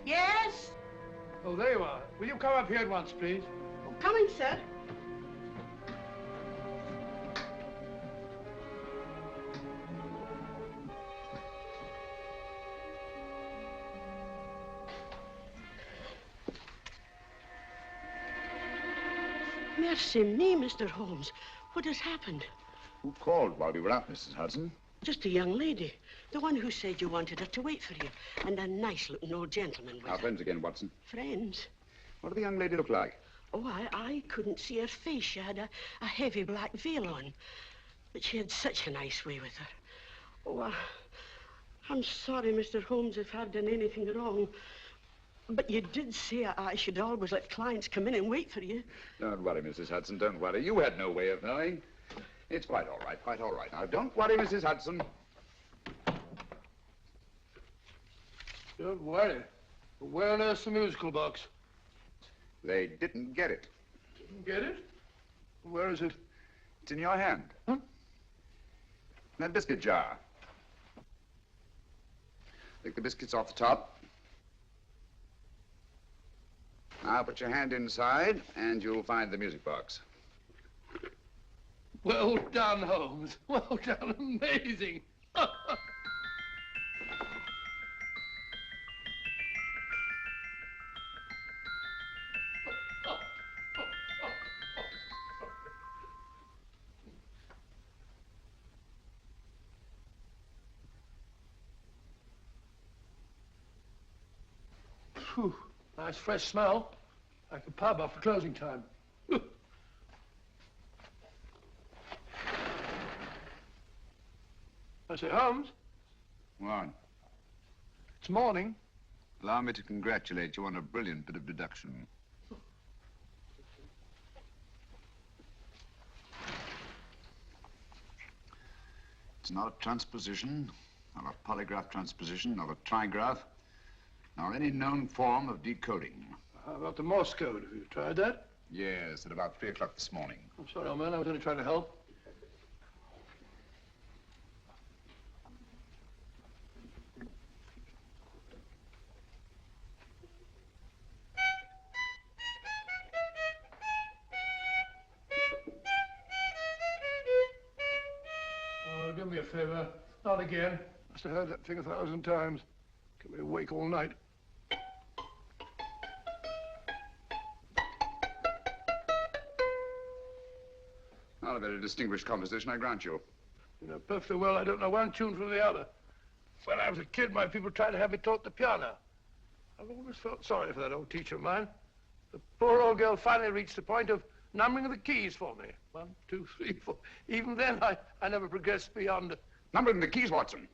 Yes? Oh, there you are. Will you come up here at once, please? Oh, coming, sir. Mercy me, Mr. Holmes. What has happened? Who called while we were out, Mrs. Hudson? Just a young lady. The one who said you wanted her to wait for you. And a nice-looking old gentleman with Our her. friends again, Watson. Friends? What did the young lady look like? Oh, I couldn't see her face. She had a heavy black veil on. But she had such a nice way with her. Oh, I'm sorry, Mr. Holmes, if I've done anything wrong. But you did say I should always let clients come in and wait for you. Don't worry, Mrs. Hudson, don't worry. You had no way of knowing. It's quite all right, quite all right. Now, don't worry, Mrs. Hudson. Don't worry. Where on earth's the musical box? They didn't get it. Didn't get it? Where is it? It's in your hand. Huh? That biscuit jar. Take the biscuits off the top. Now put your hand inside, and you'll find the music box. Well done, Holmes. Well done. Amazing. Phew. Nice fresh smell. Like a pub after closing time. I say, Holmes, What? it's morning. Allow me to congratulate you on a brilliant bit of deduction. It's not a transposition, not a polygraph transposition, not a trigraph, nor any known form of decoding. How about the Morse code? Have you tried that? Yes, at about 3 o'clock this morning. I'm sorry, old man. I was only trying to help. Oh, do me a favor. Not again. Must have heard that thing 1,000 times. Kept me awake all night. Not a very distinguished composition, I grant you. You know perfectly well I don't know one tune from the other. When I was a kid, my people tried to have me taught the piano. I've always felt sorry for that old teacher of mine. The poor old girl finally reached the point of numbering the keys for me. 1, 2, 3, 4. Even then, I never progressed beyond... Numbering the keys, Watson.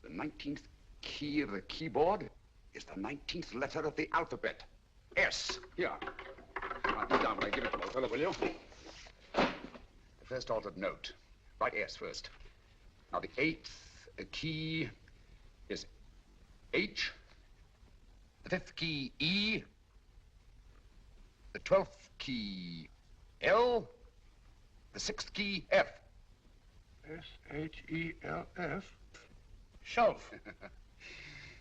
The 19th key of the keyboard is the 19th letter of the alphabet. S. Here. Write it down when I give it to my fellow, will you? The first altered note. Write S first. Now, the 8th key is H. The 5th key, E. The 12th key, L. The 6th key, F. S-H-E-L-F. Shelf.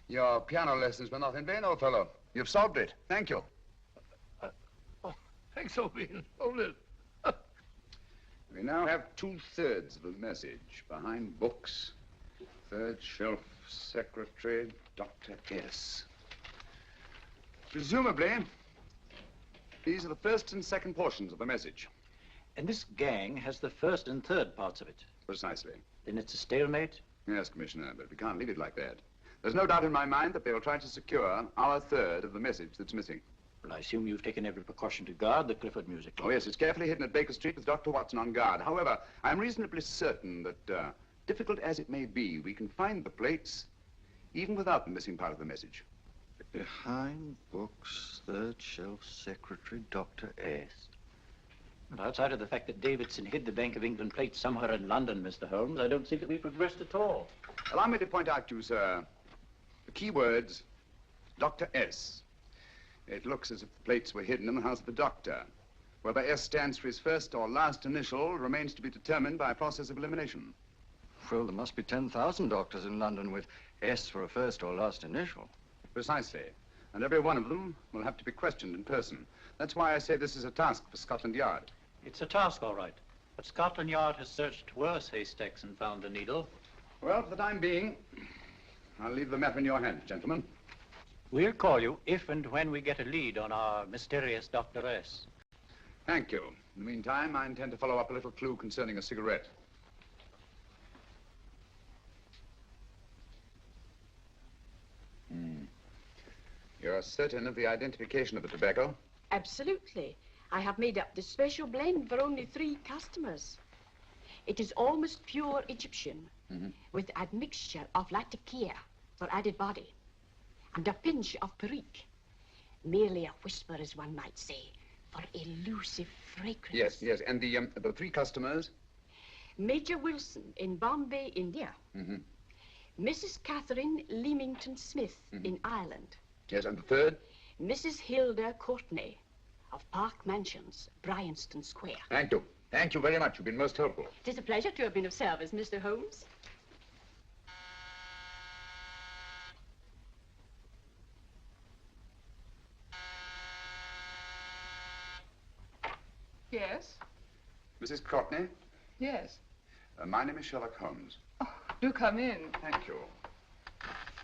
Your piano lessons were not in vain, old fellow. You've solved it. Thank you. Oh, thanks, old bean. Hold it. We now have 2/3 of the message. Behind books, third shelf, secretary, Dr. S. Presumably, these are the first and second portions of the message. And this gang has the first and third parts of it. Precisely. Then it's a stalemate? Yes, Commissioner, but we can't leave it like that. There's no doubt in my mind that they'll try to secure our third of the message that's missing. Well, I assume you've taken every precaution to guard the Clifford music. Oh, yes, it's carefully hidden at Baker Street with Dr. Watson on guard. However, I'm reasonably certain that, difficult as it may be, we can find the plates even without the missing part of the message. Behind books, third shelf, secretary, Dr. S. Well, outside of the fact that Davidson hid the Bank of England plate somewhere in London, Mr. Holmes, I don't see that we've progressed at all. Allow me to point out to you, sir, the key words, Dr. S. It looks as if the plates were hidden in the house of the doctor. Whether S stands for his first or last initial remains to be determined by a process of elimination. Well, there must be 10,000 doctors in London with S for a first or last initial. Precisely. And every one of them will have to be questioned in person. That's why I say this is a task for Scotland Yard. It's a task, all right. But Scotland Yard has searched worse haystacks and found the needle. Well, for the time being, I'll leave the matter in your hands, gentlemen. We'll call you if and when we get a lead on our mysterious Dr. S. Thank you. In the meantime, I intend to follow up a little clue concerning a cigarette. You're certain of the identification of the tobacco? Absolutely. I have made up this special blend for only 3 customers. It is almost pure Egyptian, with a mixture of latakia for added body, and a pinch of perique. Merely a whisper, as one might say, for elusive fragrance. Yes, yes. And the 3 customers? Major Wilson in Bombay, India. Mrs. Catherine Leamington Smith in Ireland. Yes, and the 3rd? Mrs. Hilda Courtney of Park Mansions, Bryanston Square. Thank you. Thank you very much. You've been most helpful. It is a pleasure to have been of service, Mr. Holmes. Yes? Mrs. Courtney? Yes. My name is Sherlock Holmes. Oh, do come in. Thank you.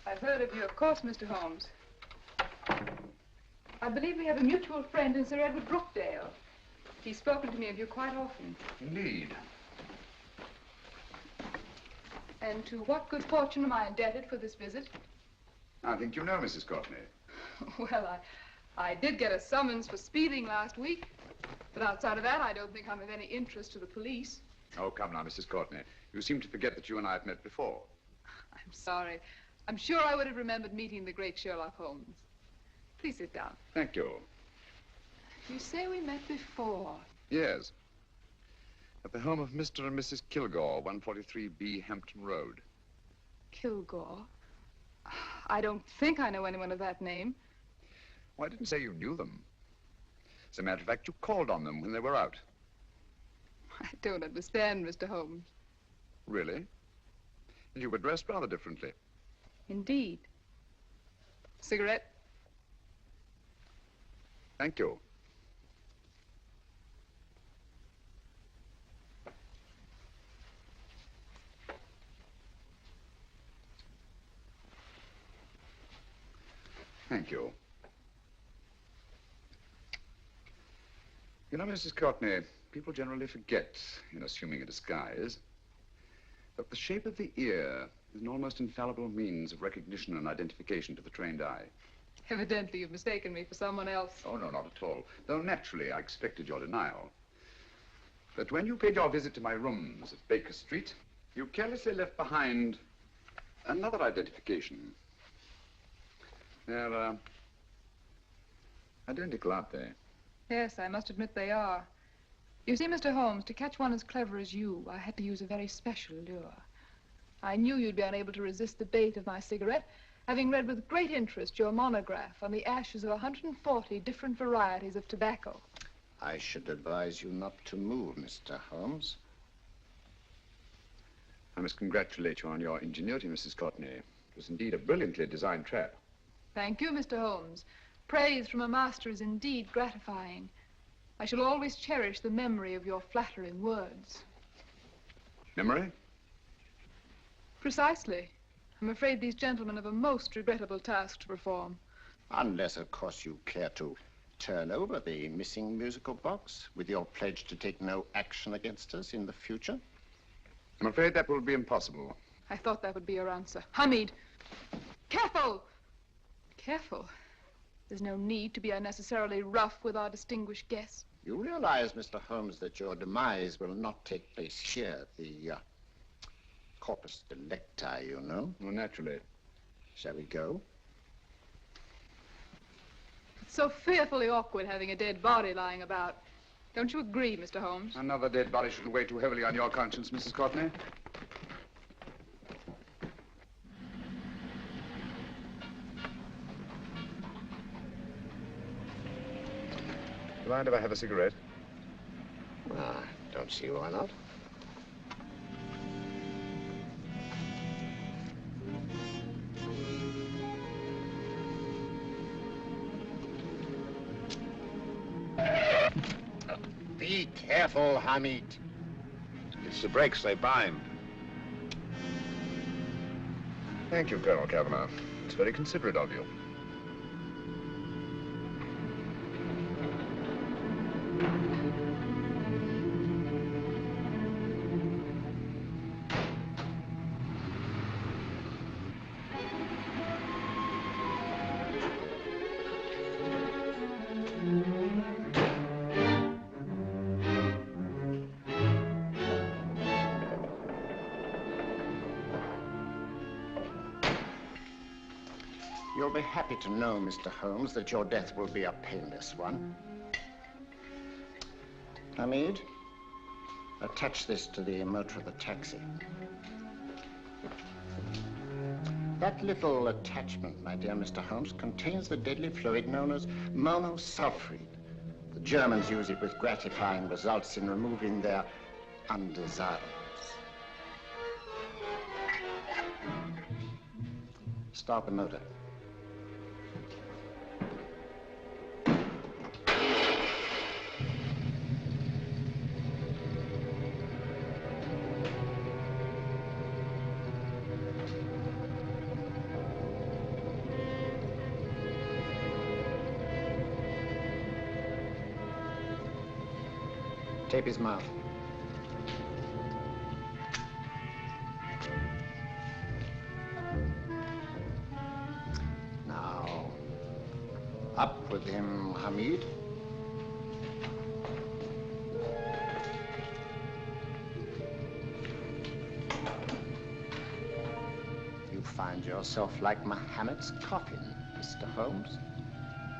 I've heard of you, of course, Mr. Holmes. I believe we have a mutual friend in Sir Edward Brookdale. He's spoken to me of you quite often. Indeed. And to what good fortune am I indebted for this visit? I think you know Mrs. Courtney. Well, I did get a summons for speeding last week. But outside of that, I don't think I'm of any interest to the police. Oh, come now, Mrs. Courtney. You seem to forget that you and I have met before. I'm sorry. I'm sure I would have remembered meeting the great Sherlock Holmes. Please sit down. Thank you. You say we met before. Yes. At the home of Mr. and Mrs. Kilgore, 143B Hampton Road. Kilgore? I don't think I know anyone of that name. Well, I didn't say you knew them. As a matter of fact, you called on them when they were out. I don't understand, Mr. Holmes. Really? And you were dressed rather differently. Indeed. Cigarette? Thank you. Thank you. You know, Mrs. Courtney, people generally forget, in assuming a disguise, that the shape of the ear is an almost infallible means of recognition and identification to the trained eye. Evidently, you've mistaken me for someone else. Oh, no, not at all. Though naturally, I expected your denial. But when you paid your visit to my rooms at Baker Street, you carelessly left behind another identification. They're, identical, aren't they? Yes, I must admit they are. You see, Mr. Holmes, to catch one as clever as you, I had to use a very special lure. I knew you'd be unable to resist the bait of my cigarette, having read with great interest your monograph on the ashes of 140 different varieties of tobacco. I should advise you not to move, Mr. Holmes. I must congratulate you on your ingenuity, Mrs. Courtney. It was indeed a brilliantly designed trap. Thank you, Mr. Holmes. Praise from a master is indeed gratifying. I shall always cherish the memory of your flattering words. Memory? Precisely. I'm afraid these gentlemen have a most regrettable task to perform. Unless, of course, you care to turn over the missing musical box with your pledge to take no action against us in the future. I'm afraid that will be impossible. I thought that would be your answer. Hamid! Careful! Careful. There's no need to be unnecessarily rough with our distinguished guest. You realize, Mr. Holmes, that your demise will not take place here. The corpus delicti, you know. Well, naturally. Shall we go? It's so fearfully awkward having a dead body lying about. Don't you agree, Mr. Holmes? Another dead body shouldn't weigh too heavily on your conscience, Mrs. Courtney. Do you mind if I have a cigarette? Don't see why not. Be careful, Hamid. It's the brakes, they bind. Thank you, Colonel Cavanaugh. It's very considerate of you. You'll be happy to know, Mr. Holmes, that your death will be a painless one. Hamid, attach this to the motor of the taxi. That little attachment, my dear Mr. Holmes, contains the deadly fluid known as monosulfide. The Germans use it with gratifying results in removing their undesirables. Start the motor. Tape his mouth. Now, Up with him, Hamid. You find yourself like Muhammad's coffin, Mr. Holmes,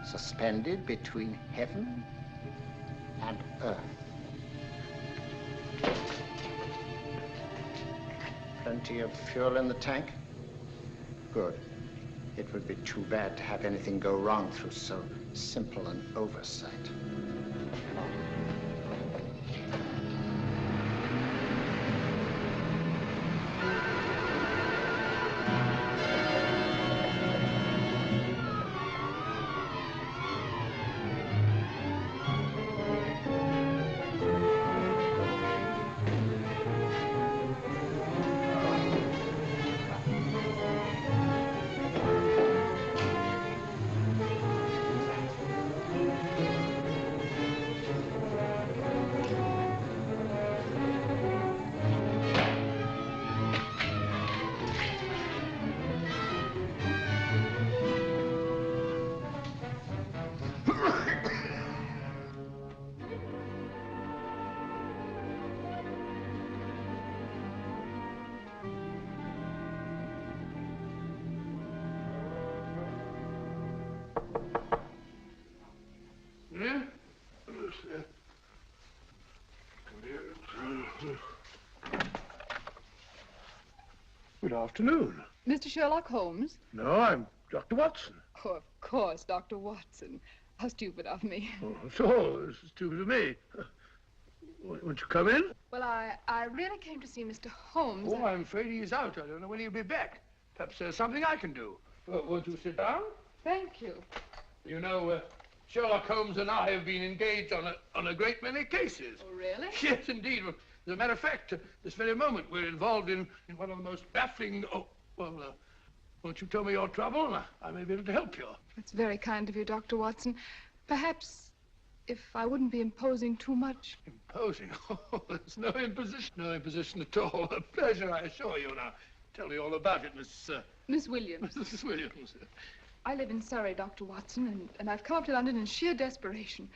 suspended between heaven and earth. Plenty of fuel in the tank? Good. It would be too bad to have anything go wrong through so simple an oversight. Good afternoon. Mr. Sherlock Holmes? No, I'm Dr. Watson. Oh, of course, Dr. Watson. How stupid of me. Oh, so, this is stupid of me. Won't you come in? Well, I really came to see Mr. Holmes. Oh, I'm afraid he's out. I don't know when he'll be back. Perhaps there's something I can do. Won't you sit down? Thank you. You know, Sherlock Holmes and I have been engaged on a great many cases. Oh, really? Yes, indeed. Well, as a matter of fact, this very moment, we're involved in one of the most baffling... Oh, well, won't you tell me your trouble, and I may be able to help you. That's very kind of you, Dr. Watson. Perhaps if I wouldn't be imposing too much. Imposing? Oh, there's no imposition. No imposition at all. A pleasure, I assure you. Now, tell me all about it, Miss Williams. Mrs. Williams. I live in Surrey, Dr. Watson, and I've come up to London in sheer desperation.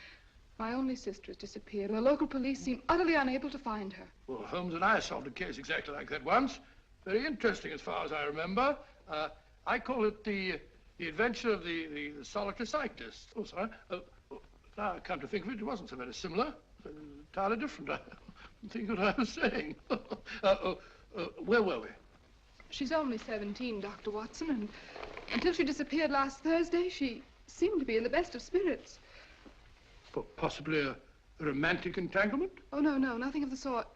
My only sister has disappeared, and the local police seem utterly unable to find her. Well, Holmes and I solved a case exactly like that once. Very interesting, as far as I remember. I call it the adventure of the solitary cyclist. Oh, sorry. Now I come to think of it, it wasn't so very similar. Entirely different. I don't think what I was saying. Where were we? She's only 17, Dr. Watson, and until she disappeared last Thursday, she seemed to be in the best of spirits. Possibly a romantic entanglement? Oh, no, nothing of the sort.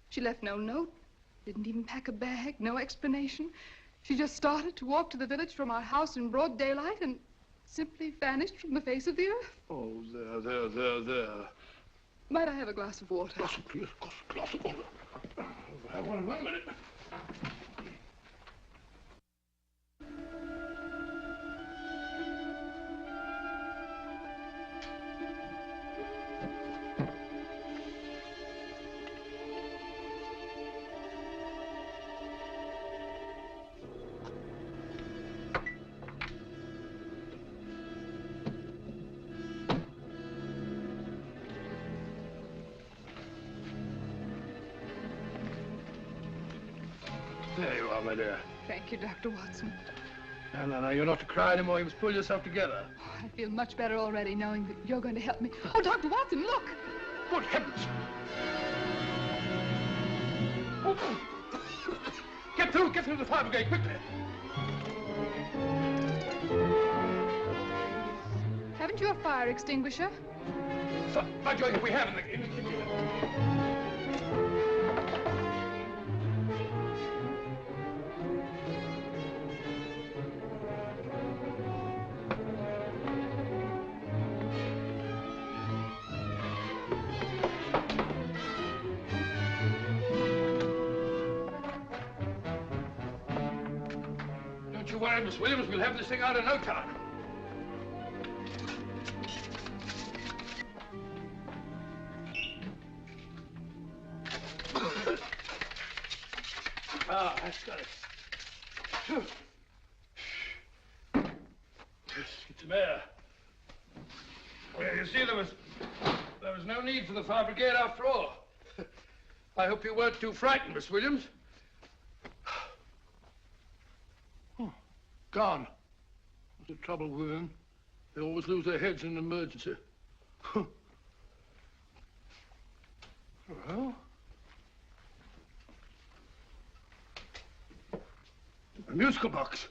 She left no note, didn't even pack a bag, no explanation. She just started to walk to the village from our house in broad daylight and simply vanished from the face of the earth. Oh, there. Might I have a glass of water? Glass of water. Have one minute. There you are, my dear. Thank you, Dr. Watson. No, you're not to cry anymore. You must pull yourself together. Oh, I feel much better already knowing that you're going to help me. Oh, Dr. Watson, look! Good heavens! Oh. Get through the fire brigade, quickly! Haven't you a fire extinguisher? By Jove, we have in the kitchen. Don't you worry, Miss Williams. We'll have this thing out in no time. That's got it. Get some air. Well, you see, there was no need for the fire brigade after all. I hope you weren't too frightened, Miss Williams. Oh, gone. What's the trouble with women? They always lose their heads in an emergency. Well, a musical box.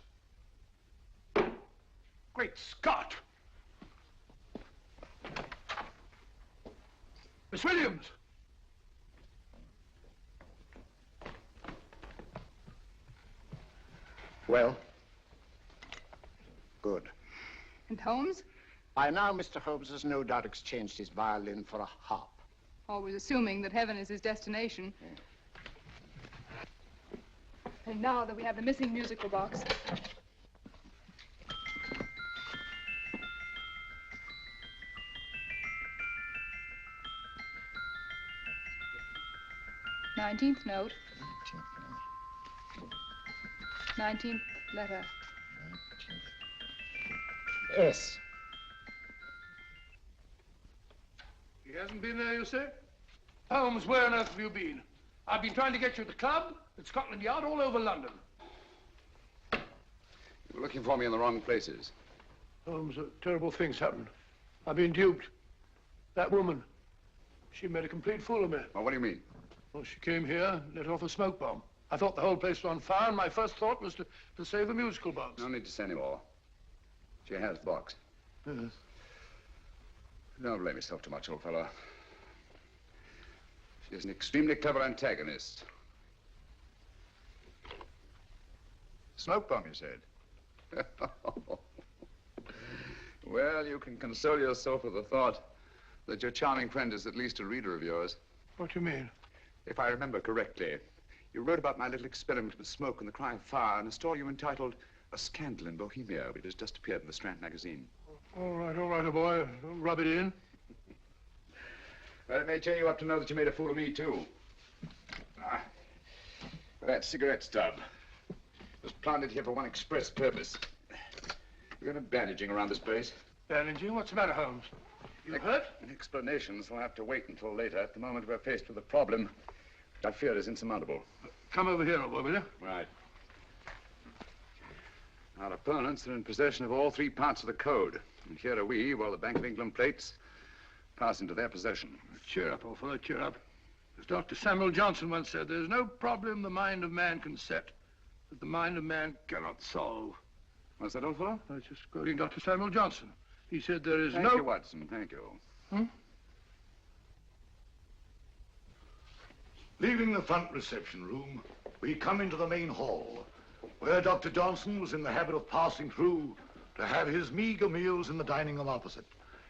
Great Scott! Miss Williams! Well? Good. And Holmes? By now, Mr. Holmes has no doubt exchanged his violin for a harp. Always assuming that heaven is his destination. And now that we have the missing musical box. Nineteenth note. 19th letter. S. He hasn't been there, you say? Holmes, where on earth have you been? I've been trying to get you at the club, at Scotland Yard, all over London. You were looking for me in the wrong places. Holmes, terrible things happened. I've been duped. That woman, she made a complete fool of me. Well, what do you mean? Well, she came here, let off a smoke bomb. I thought the whole place was on fire, and my first thought was to save the musical box. No need to say any more. She has the box. Yes. Don't blame yourself too much, old fellow. She's an extremely clever antagonist. Smoke bomb, you said? Well, you can console yourself with the thought that your charming friend is at least a reader of yours. What do you mean? If I remember correctly, you wrote about my little experiment with smoke and the cry of fire in a story you entitled A Scandal in Bohemia, which has just appeared in the Strand magazine. All right, old boy. Don't rub it in. Well, it may cheer you up to know that you made a fool of me, too. Ah, that cigarette stub was planted here for one express purpose. We're going to bandaging around this place. Bandaging? What's the matter, Holmes? You hurt? Explanations will have to wait until later. At the moment, we're faced with a problem which I fear is insurmountable. Come over here, old boy, will you? Right. Our opponents are in possession of all three parts of the code. And here are we, while the Bank of England plates pass into their possession. Cheer up, old fellow, cheer up. As Dr. Samuel Johnson once said, there's no problem the mind of man can set that the mind of man cannot solve. What's that, old fellow? I was just quoting Dr. Samuel Johnson. He said there is Thank you, Watson. Thank you. Leaving the front reception room, we come into the main hall, where Dr. Johnson was in the habit of passing through to have his meager meals in the dining room opposite,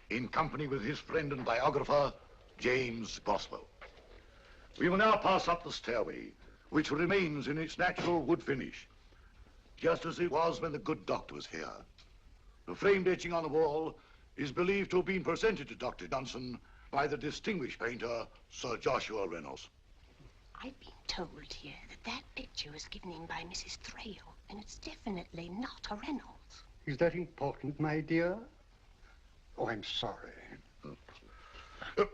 in company with his friend and biographer, James Boswell. We will now pass up the stairway, which remains in its natural wood finish, just as it was when the good doctor was here. The framed etching on the wall is believed to have been presented to Dr. Johnson by the distinguished painter, Sir Joshua Reynolds. I've been told here that picture was given in by Mrs. Thrale, and it's definitely not a Reynolds. Is that important, my dear? Oh, I'm sorry.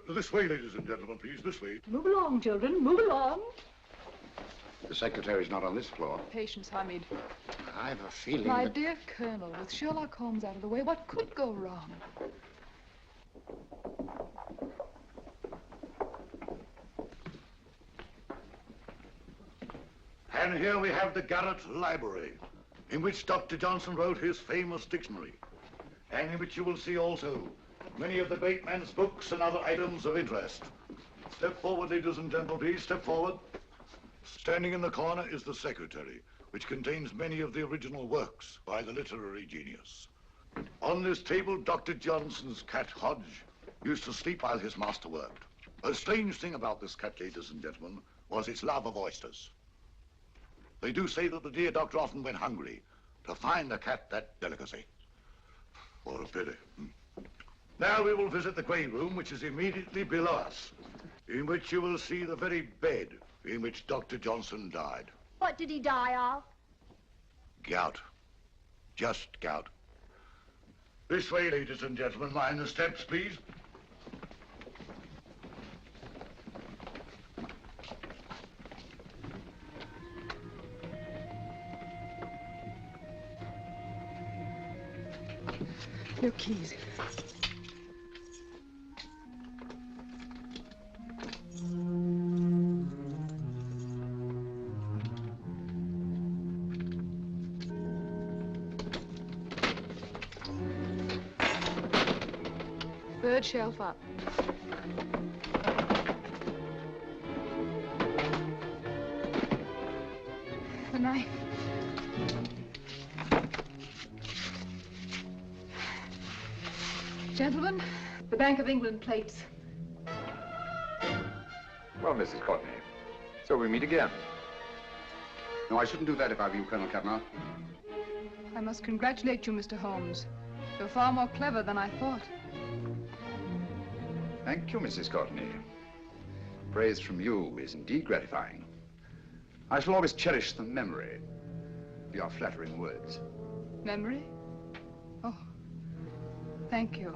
This way, ladies and gentlemen, please, this way. Move along, children, move along. The secretary's not on this floor. Patience, Hamid. I've a feeling My that... dear Colonel, with Sherlock Holmes out of the way, what could go wrong? And here we have the Garrett Library, in which Dr. Johnson wrote his famous dictionary, and in which you will see also many of the great man's books and other items of interest. Step forward, ladies and gentlemen, please, step forward. Standing in the corner is the secretary, which contains many of the original works by the literary genius. On this table, Dr. Johnson's cat, Hodge, used to sleep while his master worked. A strange thing about this cat, ladies and gentlemen, was its love of oysters. They do say that the dear doctor often went hungry to find the cat that delicacy. What a pity. Now we will visit the grey room, which is immediately below us, in which you will see the very bed in which Dr. Johnson died. What did he die of? Gout. Just gout. This way, ladies and gentlemen. Mind the steps, please. Your keys. Third shelf up. The knife. Gentlemen, the Bank of England plates. Well, Mrs. Courtney, so we meet again. No, I shouldn't do that if I were you, Colonel Cavanaugh. I must congratulate you, Mr. Holmes. You're far more clever than I thought. Thank you, Mrs. Courtney. Praise from you is indeed gratifying. I shall always cherish the memory of your flattering words. Memory? Oh, thank you.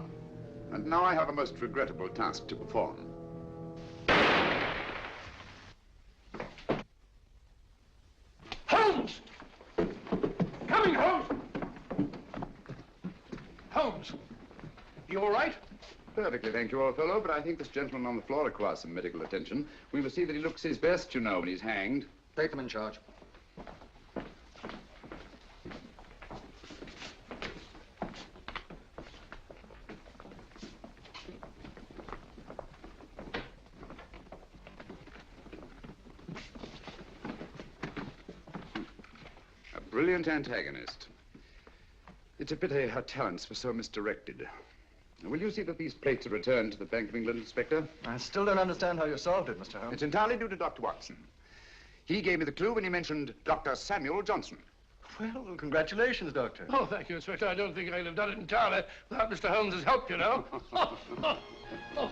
And now I have a most regrettable task to perform. Holmes! Coming, Holmes! Holmes, you all right? Perfectly, thank you, old fellow, but I think this gentleman on the floor requires some medical attention. We must see that he looks his best, you know, when he's hanged. Take them in charge. A brilliant antagonist. It's a pity her talents were so misdirected. Will you see that these plates are returned to the Bank of England, Inspector? I still don't understand how you solved it, Mr. Holmes. It's entirely due to Dr. Watson. He gave me the clue when he mentioned Dr. Samuel Johnson. Well, congratulations, Doctor. Oh, thank you, Inspector. I don't think I'd have done it entirely without Mr. Holmes's help, you know. Oh.